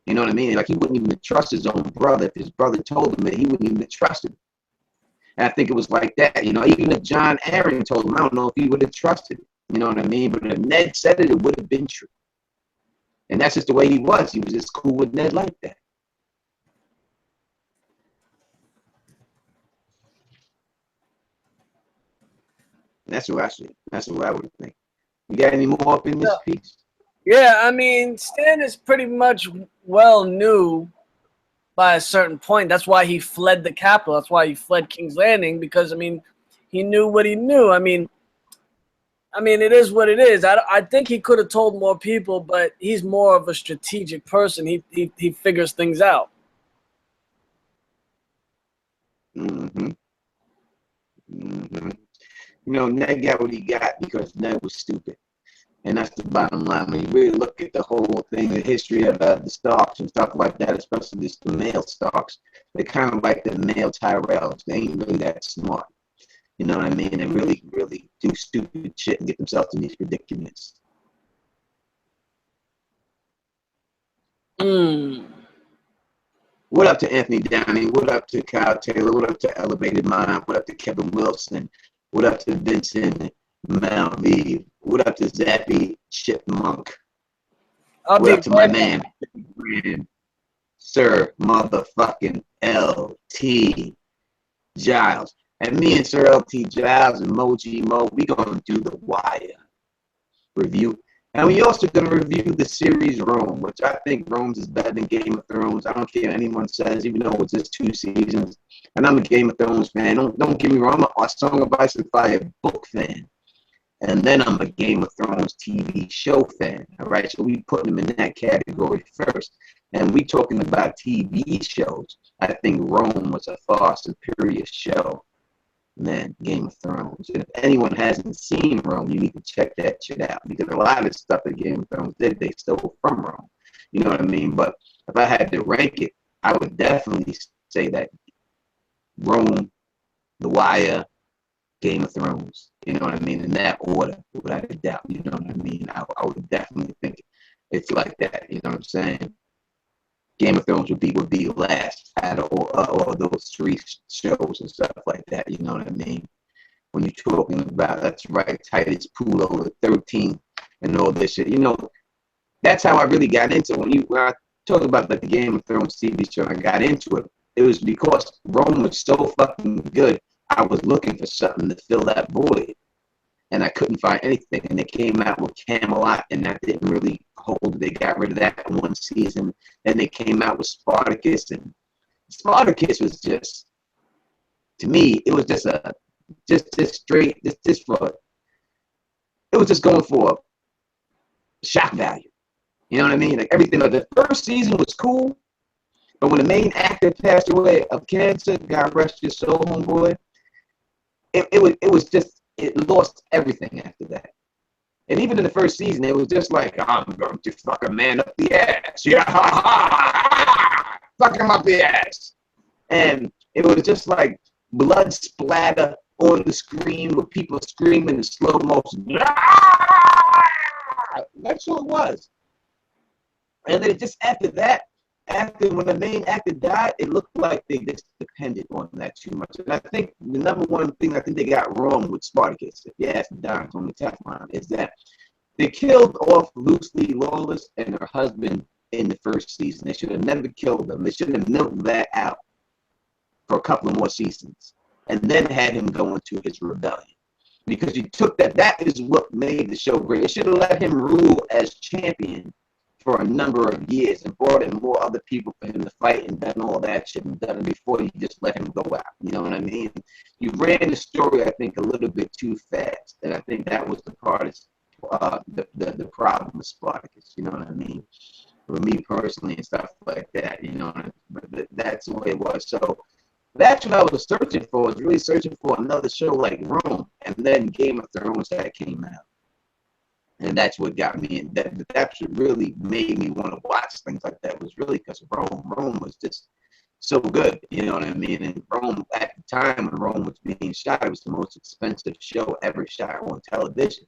You know what I mean? Like, he wouldn't even trust his own brother. If his brother told him that, he wouldn't even trust him. And I think it was like that. You know, even if Jon Arryn told him, I don't know if he would have trusted it. You know what I mean? But if Ned said it, it would have been true. And that's just the way he was. He was just cool with Ned like that. That's what I should. That's what I would think. You got any more up in this piece? Yeah, I mean, Stannis pretty much well knew by a certain point. That's why he fled the capital. That's why he fled King's Landing, because, I mean, he knew what he knew. I mean, it is what it is. I think he could have told more people, but he's more of a strategic person. He figures things out. Mm-hmm. You know, Ned got what he got because Ned was stupid. And that's the bottom line. When you really look at the whole thing, the history of the Starks and stuff like that, especially the male Starks, they're kind of like the male Tyrells. They ain't really that smart. You know what I mean? They really, really do stupid shit and get themselves in these predicaments. What up to Anthony Downing? What up to Kyle Taylor? What up to Elevated Mind? What up to Kevin Wilson? What up to Vincent Malvive? What up to Zappy Chipmunk? What up to my man, Sir Motherfucking LT Giles? And me and Sir LT Giles and Moji Mo, we gonna do the Wire review. And we also gonna review the series Rome, which I think Rome's is better than Game of Thrones. I don't care what anyone says, even though it's just 2 seasons. And I'm a Game of Thrones fan. Don't get me wrong, I'm a Song of Ice and Fire book fan. And then I'm a Game of Thrones TV show fan. All right, so we put them in that category first. And we talking about TV shows. I think Rome was a far superior show than Game of Thrones. And if anyone hasn't seen Rome, you need to check that shit out, because a lot of the stuff that Game of Thrones did, they stole from Rome. You know what I mean? But if I had to rank it, I would definitely say that Rome, The Wire, Game of Thrones. You know what I mean? In that order, without a doubt. You know what I mean? I would definitely think it's like that. You know what I'm saying? Game of Thrones would be last out of all those 3 shows and stuff like that. You know what I mean? When you're talking about, that's right, Titus Pulo, 13, and all this shit. You know, that's how I really got into it. When I talk about the Game of Thrones TV show, I got into it. It was because Rome was so fucking good. I was looking for something to fill that void, and I couldn't find anything. And they came out with Camelot, and that didn't really hold. They got rid of that in 1 season. Then they came out with Spartacus, and Spartacus was just, to me, it was just straight, for, it was just going for shock value. You know what I mean? Like, everything. Like, the first season was cool, but when the main actor passed away of cancer, God rest your soul, homeboy, it was just, it lost everything after that. And even in the first season, it was just like, I'm going to fuck a man up the ass. Yeah, ha, ha, ha. fuck him up the ass. And it was just like blood splatter on the screen with people screaming in slow motion. That's what it was. And then just after that, after when the main actor died, it looked like they just depended on that too much. And I think the number one thing I think they got wrong with Spartacus, if you ask Don Tony Teflon, is that they killed off Lucy Lawless and her husband in the first season. They should have never killed them. They should have milked that out for a couple of more seasons and then had him go into his rebellion. Because you took that is what made the show great. It should have let him rule as champion for a number of years and brought in more other people for him to fight and done all that shit and done it before you just let him go out. You know what I mean? You ran the story, I think, a little bit too fast. And I think that was the part the problem with Spartacus, you know what I mean? For me personally and stuff like that, you know, but that's the way it was. So that's what I was searching for. I was really searching for another show like Rome, and then Game of Thrones that came out. And that's what got me in. That's what really made me want to watch things like that, was really because Rome was just so good, you know what I mean? And Rome, at the time when Rome was being shot, it was the most expensive show ever shot on television.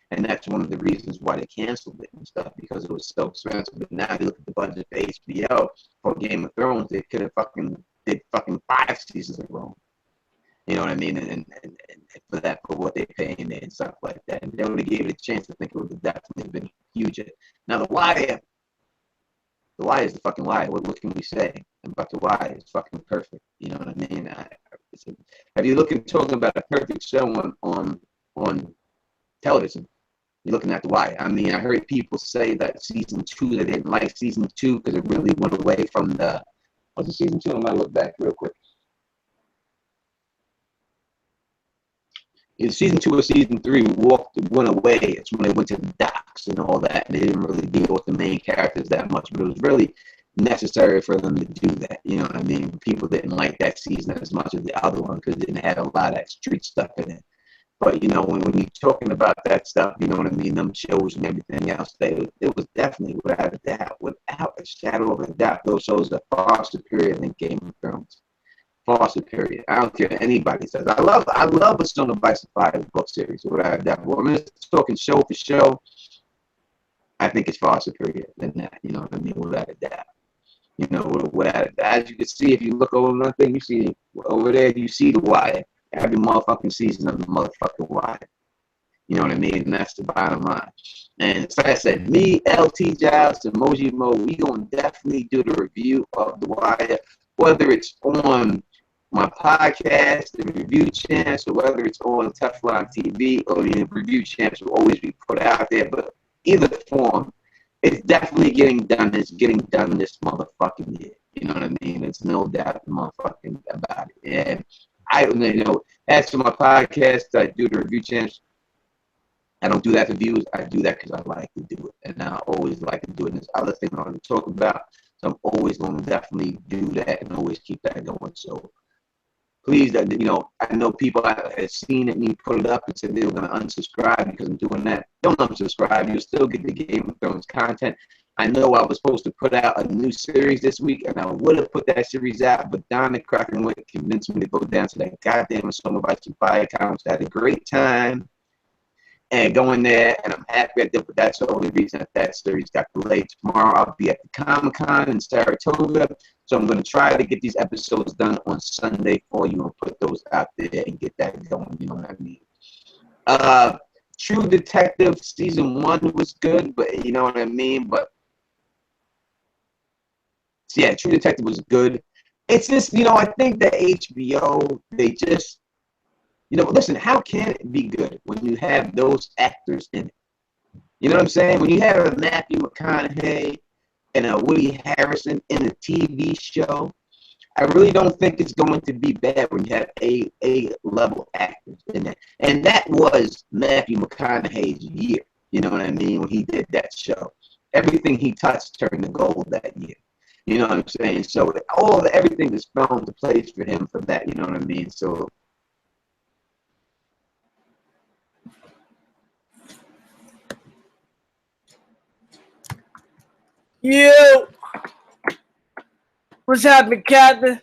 And that's one of the reasons why they canceled it and stuff, because it was so expensive. But now you look at the budget for HBO for Game of Thrones, they could have did 5 seasons of Rome. You know what I mean? And for that, for what they're paying and stuff like that. And they would have gave it a chance. I think it would have definitely been huge. Now, The Wire is the fucking Wire. What can we say about The Wire? It's fucking perfect. You know what I mean? Have you talking about a perfect show on television? You're looking at The Wire. I mean, I heard people say that season 2, they didn't like season 2 because it really went away from the. Was it season 2? I'm gonna look back real quick. In season 2 or season 3, went away. It's when they went to the docks and all that. They didn't really deal with the main characters that much, but it was really necessary for them to do that. You know what I mean? People didn't like that season as much as the other one because it didn't have a lot of that street stuff in it. But, you know, when you're talking about that stuff, you know what I mean, them shows and everything else, it was definitely, without a shadow of a doubt, those shows are far superior than Game of Thrones. Far superior. I don't care what anybody says. I love a Stone of Ice and Fire book series, without a doubt. But when it's talking show for show, I think it's far superior than that, you know what I mean, without a doubt. You know, without a doubt. As you can see, if you look over one thing, you see over there, you see The Wire. Every motherfucking season of the motherfucking Wire. You know what I mean? And that's the bottom line. And so I said, me, LT Giles, Emoji Mo, we gonna definitely do the review of The Wire, whether it's on my podcast, the review chance, or whether it's on Teflon TV, or the review chance will always be put out there. But either form, it's definitely getting done. It's getting done this motherfucking year. You know what I mean? There's no doubt motherfucking about it. And I, you know, as for my podcast, I do the review chance. I don't do that for views. I do that because I like to do it. And I always like to do it. And there's other things I want to talk about. So I'm always going to definitely do that and always keep that going. So please, you know, I know people have seen it and you put it up and said they were going to unsubscribe because I'm doing that. Don't unsubscribe. You'll still get the Game of Thrones content. I know I was supposed to put out a new series this week, and I would have put that series out, but Donna Crackenwick convinced me to go down to that goddamn Song of Ice and Fire conference. I had a great time and going there, and I'm happy I did, but that's the only reason that series got delayed. Tomorrow I'll be at the Comic-Con in Saratoga, so I'm going to try to get these episodes done on Sunday for you and put those out there and get that going, you know what I mean? True Detective Season 1 was good, but you know what I mean? But yeah, True Detective was good. It's just, you know, I think that HBO, they just, you know, listen, how can it be good when you have those actors in it? You know what I'm saying? When you have a Matthew McConaughey and a Woody Harrelson in a TV show, I really don't think it's going to be bad when you have A-level actors in that. And that was Matthew McConaughey's year. You know what I mean? When he did that show. Everything he touched turned to gold that year. You know what I'm saying? So everything is fell into place for him for that. You know what I mean? So You. What's happening, Captain?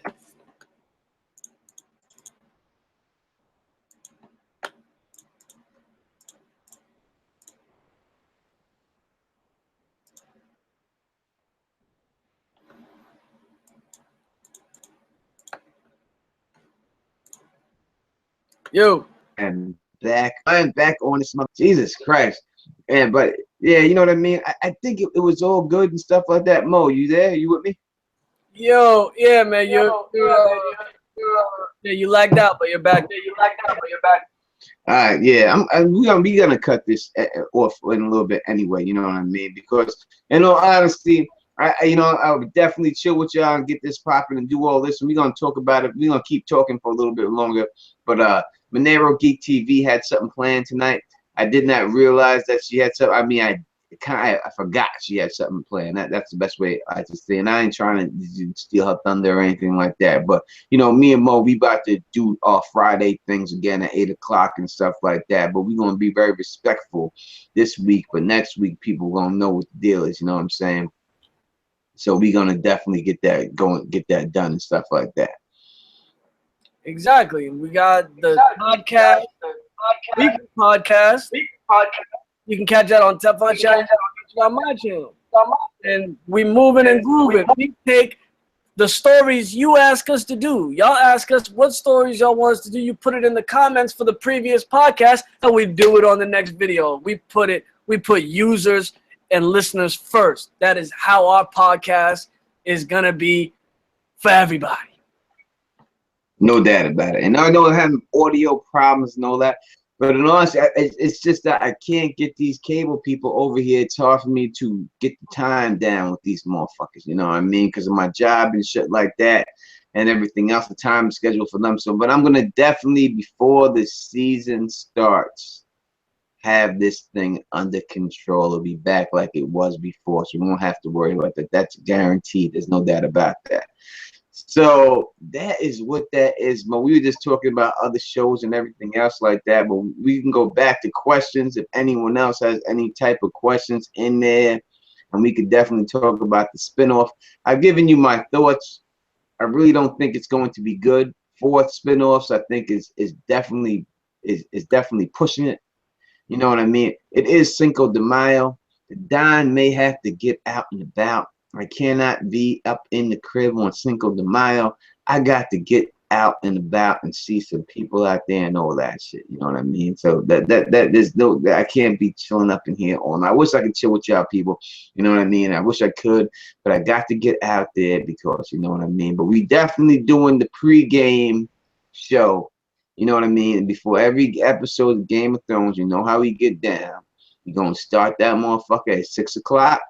Yo. And I'm back on this month. Jesus Christ. And but yeah, you know what I mean? I think it was all good and stuff like that. Mo, you there? You with me? Yo, yeah, man. Yeah, you lagged out, but you're back. All right, yeah, we gonna cut this off in a little bit anyway. You know what I mean? Because in all honesty, I would definitely chill with y'all and get this popping and do all this, and we're gonna talk about it. We're gonna keep talking for a little bit longer. But Monero Geek TV had something planned tonight. I did not realize that she had something. I mean, I forgot she had something planned. That's the best way I just say. And I ain't trying to steal her thunder or anything like that. But you know, me and Mo, we about to do our Friday things again at 8 o'clock and stuff like that. But we're gonna be very respectful this week. But next week, people gonna know what the deal is. You know what I'm saying? So we're gonna definitely get that going, get that done and stuff like that. Exactly. We got the podcast, weekly podcast. You can catch that on Teflon channel, on my channel. And we moving and grooving. We take the stories you ask us to do. Y'all ask us what stories y'all want us to do. You put it in the comments for the previous podcast, and we do it on the next video. We put users and listeners first. That is how our podcast is gonna be for everybody. No doubt about it. And I know I have audio problems and all that. But in honesty, it's just that I can't get these cable people over here. It's hard for me to get the time down with these motherfuckers. You know what I mean? Because of my job and shit like that and everything else, the time schedule for them. So, but I'm going to definitely, before the season starts, have this thing under control. It'll be back like it was before. So we won't have to worry about that. That's guaranteed. There's no doubt about that. So that is what that is. But we were just talking about other shows and everything else like that. But we can go back to questions if anyone else has any type of questions in there. And we could definitely talk about the spinoff. I've given you my thoughts. I really don't think it's going to be good. 4th spinoffs, I think is definitely pushing it. You know what I mean? It is Cinco de Mayo. The Don may have to get out and about. I cannot be up in the crib on Cinco de Mayo. I got to get out and about and see some people out there and all that shit. You know what I mean? So that there's no, I can't be chilling up in here all night. I wish I could chill with y'all people. You know what I mean? I wish I could, but I got to get out there because you know what I mean. But we definitely doing the pregame show. You know what I mean? Before every episode of Game of Thrones, you know how we get down. We're gonna start that motherfucker at 6 o'clock.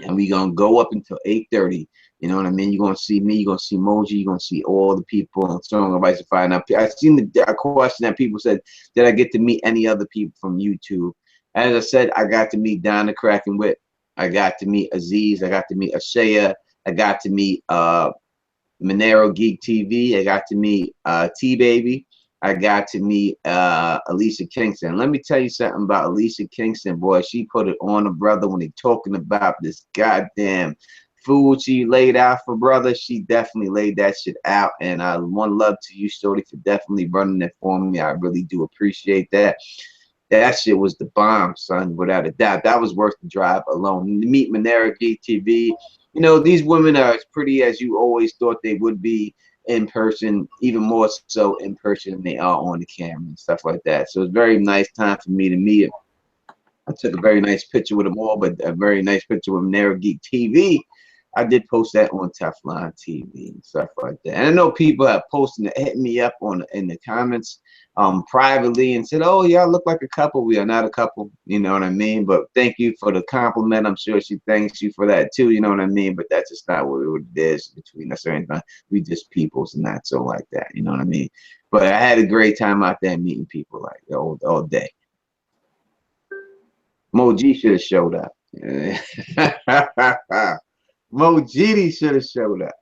And we're going to go up until 8:30. You know what I mean? You're going to see me. You're going to see Moji. You're going to see all the people and so on. Vice versa. Now, I've seen the question that people said, did I get to meet any other people from YouTube? As I said, I got to meet Donna Kraken Whip. I got to meet Aziz. I got to meet Ashaya. I got to meet Monero Geek TV. I got to meet T-Baby. I got to meet Alicia Kingston. Let me tell you something about Alicia Kingston, boy. She put it on a brother when he talking about this goddamn food she laid out for brother. She definitely laid that shit out. And one love to you, Shorty, for definitely running it for me. I really do appreciate that. That shit was the bomb, son, without a doubt. That was worth the drive alone. To meet Monero TV, you know, these women are as pretty as you always thought they would be in person, even more so in person than they are on the camera and stuff like that. So it's a very nice time for me to meet him. I took a very nice picture with them all, but a very nice picture with Monero Geek TV. I did post that on Teflon TV and stuff like that. And I know people have posted, hit me up in the comments privately and said, oh, y'all look like a couple. We are not a couple, you know what I mean? But thank you for the compliment. I'm sure she thanks you for that too, you know what I mean? But that's just not what it is between us or anything. We just peoples and not so like that, you know what I mean? But I had a great time out there meeting people like all day. Mo G should have showed up. Mo GD should have showed up.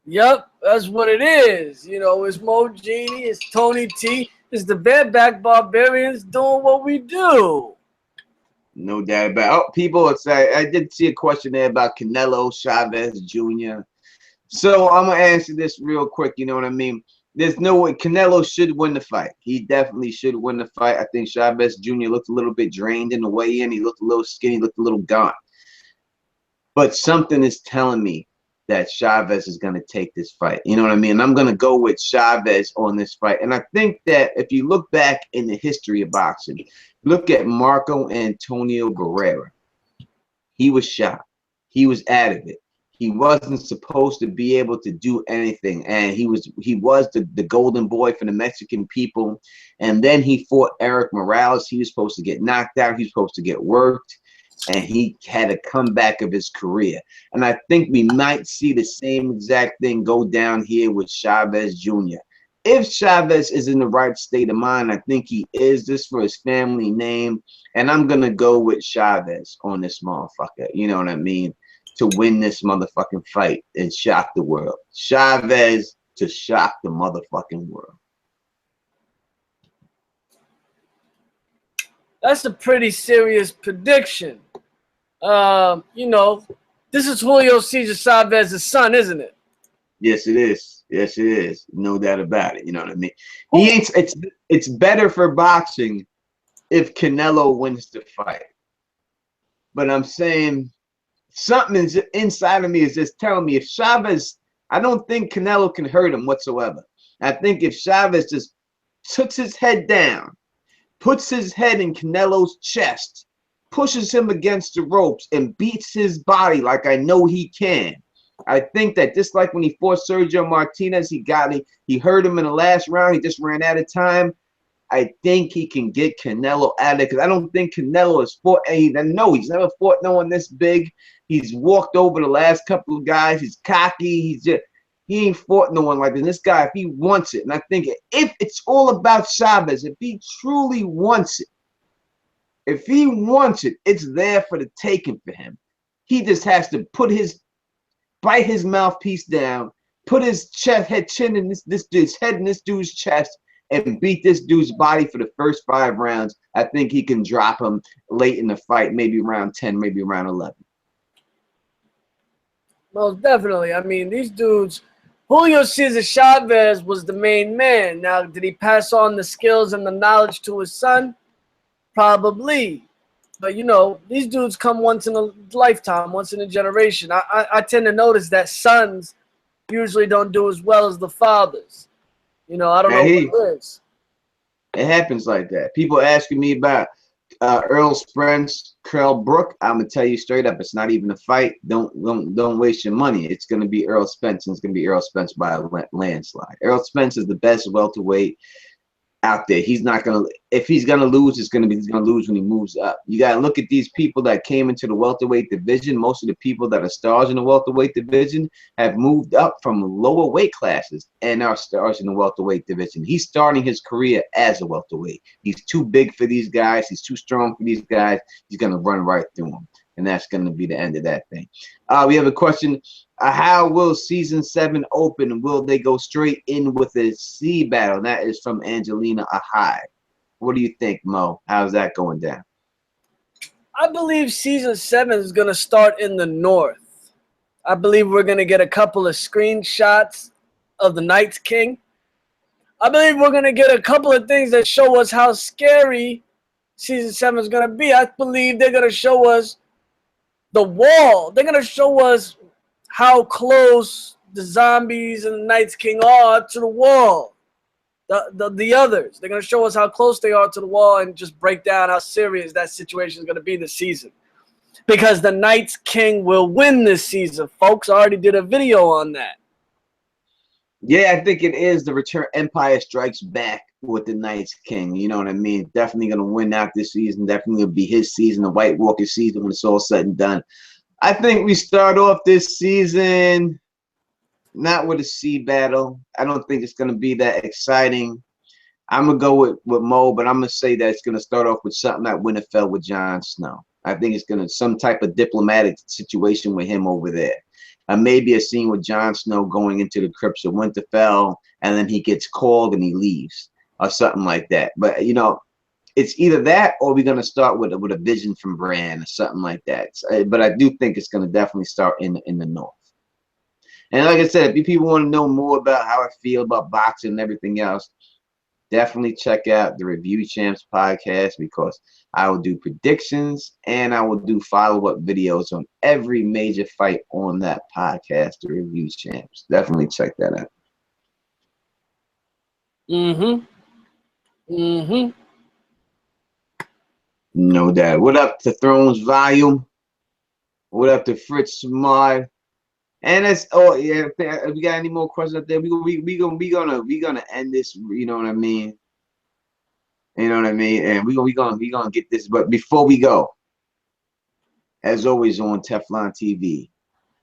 Yep, that's what it is. You know, it's Mo GD, it's Tony T, it's the Bareback Barbarians doing what we do. No doubt about it. Oh, people would say, I did see a question there about Canelo Chavez Jr. So I'm gonna answer this real quick. You know what I mean? There's no way Canelo should win the fight. He definitely should win the fight. I think Chavez Jr. looked a little bit drained in the weigh in. He looked a little skinny, looked a little gaunt. But something is telling me that Chavez is going to take this fight. You know what I mean? I'm going to go with Chavez on this fight. And I think that if you look back in the history of boxing, look at Marco Antonio Barrera. He was shot. He was out of it. He wasn't supposed to be able to do anything. And he was the golden boy for the Mexican people. And then he fought Eric Morales. He was supposed to get knocked out. He was supposed to get worked. And he had a comeback of his career. And I think we might see the same exact thing go down here with Chavez Jr. If Chavez is in the right state of mind, I think he is, this for his family name. And I'm going to go with Chavez on this motherfucker. You know what I mean? To win this motherfucking fight and shock the world. Chavez to shock the motherfucking world. That's a pretty serious prediction. You know, this is Julio Cesar Chavez's son, isn't it? Yes, it is. Yes, it is. No doubt about it. You know what I mean? He ain't. It's better for boxing if Canelo wins the fight. But I'm saying something is inside of me is just telling me if Chavez, I don't think Canelo can hurt him whatsoever. I think if Chavez just puts his head down, puts his head in Canelo's chest, pushes him against the ropes, and beats his body like I know he can. I think that just like when he fought Sergio Martinez, he hurt him in the last round. He just ran out of time. I think he can get Canelo out of it because I don't think Canelo has fought any. No, he's never fought no one this big. He's walked over the last couple of guys. He's cocky. He ain't fought no one like this. This guy, if he wants it, and I think if it's all about Chavez, if he truly wants it, it's there for the taking for him. He just has to bite his mouthpiece down, put his head in this dude's chest, and beat this dude's body for the first 5 rounds. I think he can drop him late in the fight, maybe round 10, maybe round 11. Most definitely. I mean, these dudes, Julio Cesar Chavez was the main man. Now, did he pass on the skills and the knowledge to his son? Probably. But, you know, these dudes come once in a lifetime, once in a generation. I tend to notice that sons usually don't do as well as the fathers. You know, I don't know what it is. It happens like that. People asking me about Earl Spence, Kell Brook. I'm gonna tell you straight up, it's not even a fight. Don't waste your money. It's gonna be Earl Spence, and it's gonna be Earl Spence by a landslide. Earl Spence is the best welterweight out there. He's not gonna. If he's gonna lose, he's gonna lose when he moves up. You gotta look at these people that came into the welterweight division. Most of the people that are stars in the welterweight division have moved up from lower weight classes and are stars in the welterweight division. He's starting his career as a welterweight. He's too big for these guys. He's too strong for these guys. He's gonna run right through them, and that's gonna be the end of that thing. We have a question. How will season 7 open? Will they go straight in with a sea battle? That is from Angelina Ahai. What do you think, Mo? How's that going down? I believe season 7 is going to start in the north. I believe we're going to get a couple of screenshots of the Night's King. I believe we're going to get a couple of things that show us how scary season 7 is going to be. I believe they're going to show us the wall. They're going to show us how close the zombies and the Night's King are to the wall. The others. They're going to show us how close they are to the wall and just break down how serious that situation is going to be this season. Because the Night's King will win this season, folks. I already did a video on that. Yeah, I think it is the return. Empire Strikes Back with the Night's King. You know what I mean? Definitely going to win out this season. Definitely will be his season, the White Walker season when it's all said and done. I think we start off this season not with a sea battle. I don't think it's going to be that exciting. I'm going to go with Mo, but I'm going to say that it's going to start off with something like Winterfell with Jon Snow. I think it's going to some type of diplomatic situation with him over there. Maybe a scene with Jon Snow going into the crypts of Winterfell, and then he gets called and he leaves or something like that. But, you know, it's either that or we're gonna start with a vision from brand or something like that. But I do think it's gonna definitely start in the north. And like I said, if people want to know more about how I feel about boxing and everything else, definitely check out the Review Champs podcast, because I will do predictions and I will do follow-up videos on every major fight on that podcast, the Review Champs. Definitely check that out. No doubt. What up to Thrones Volume? What up to Fritz Smart? And it's yeah. If we got any more questions up there, we gonna end this. You know what I mean? You know what I mean? And we gonna get this. But before we go, as always on Teflon TV,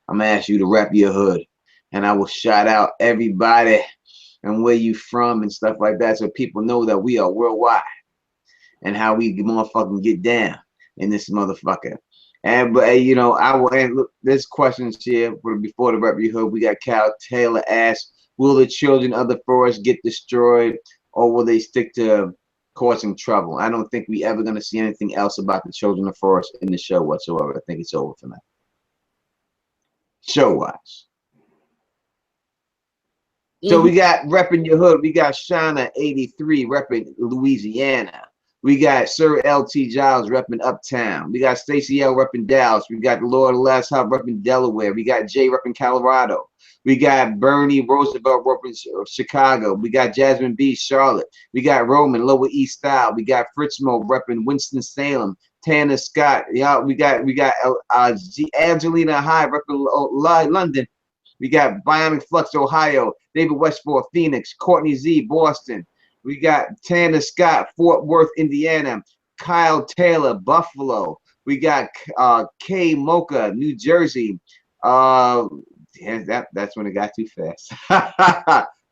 I'm gonna ask you to rep your hood, and I will shout out everybody and where you from and stuff like that, so people know that we are worldwide and how we motherfucking get down in this motherfucker. And but you know, I will end. Look, there's questions here before the rep your hood. We got Cal Taylor asked, will the children of the forest get destroyed, or will they stick to causing trouble? I don't think we ever gonna see anything else about the children of the forest in the show whatsoever. I think it's over for now. Show wise. So we got repping your hood. We got Shauna 83 repping Louisiana. We got Sir LT Giles repping Uptown. We got Stacey L repping Dallas. We got the Lord of Last Hop repping Delaware. We got Jay repping Colorado. We got Bernie Roosevelt repping Chicago. We got Jasmine B Charlotte. We got Roman Lower East Style. We got Fritz Mo repping Winston-Salem. Tanner Scott. Yeah, we got Angelina High repping London. We got Bionic Flux Ohio. David Westford Phoenix. Courtney Z Boston. We got Tanner Scott, Fort Worth, Indiana. Kyle Taylor, Buffalo. We got Kay Mocha, New Jersey. Yeah, that's when it got too fast.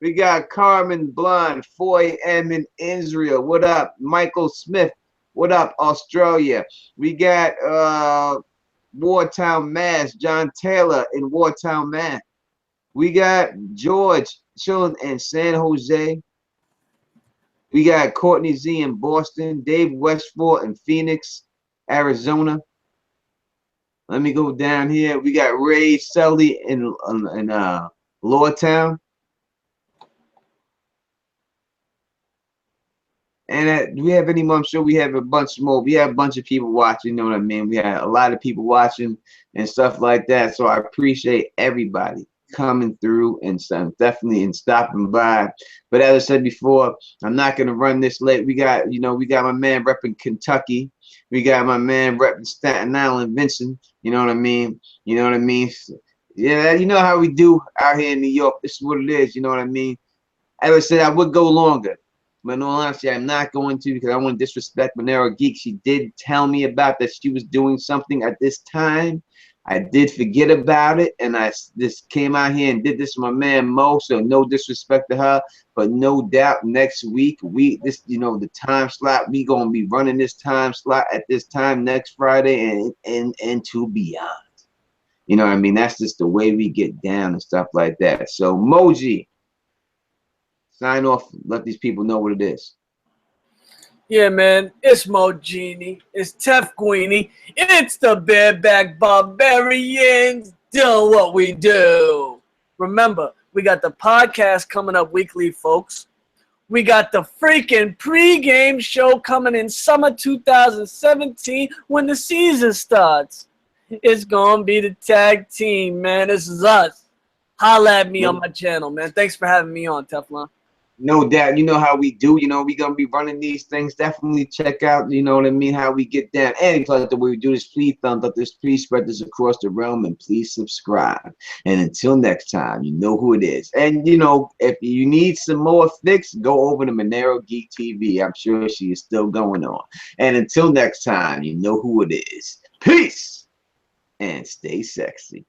We got Carmen Blonde, Foy M in Israel. What up? Michael Smith. What up, Australia? We got Wartown, Mass. John Taylor in Wartown, Mass. We got George chilling in San Jose. We got Courtney Z in Boston, Dave Westford in Phoenix, Arizona. Let me go down here. We got Ray Sully in Lordtown. And do we have any more? I'm sure we have a bunch more. We have a bunch of people watching, you know what I mean? We had a lot of people watching and stuff like that. So I appreciate everybody coming through and definitely and stopping by. But as I said before, I'm not gonna run this late. We got my man repping Kentucky. We got my man repping Staten Island, Vincent. You know what I mean? You know what I mean? Yeah, you know how we do out here in New York. This is what it is. You know what I mean? As I said, I would go longer, but in all honesty, I'm not going to, because I want to disrespect Monero Geek. She did tell me about that she was doing something at this time. I did forget about it, and I just came out here and did this with my man Mo. So no disrespect to her, but no doubt next week the time slot, we gonna be running this time slot at this time next Friday and to beyond. You know what I mean? That's just the way we get down and stuff like that. So Moji, sign off. Let these people know what it is. Yeah, man, it's Mo Genie, it's Tef Queenie, it's the Bareback Barbarians doing what we do. Remember, we got the podcast coming up weekly, folks. We got the freaking pregame show coming in summer 2017 when the season starts. It's gonna be the tag team, man. This is us. Holla at me on my channel, man. Thanks for having me on, Teflon. No doubt. You know how we do. You know, we're going to be running these things. Definitely check out, you know what I mean, how we get down. And if you like the way we do this, please thumbs up this, please spread this across the realm, and please subscribe. And until next time, you know who it is. And, you know, if you need some more fix, go over to Monero Geek TV. I'm sure she is still going on. And until next time, you know who it is. Peace and stay sexy.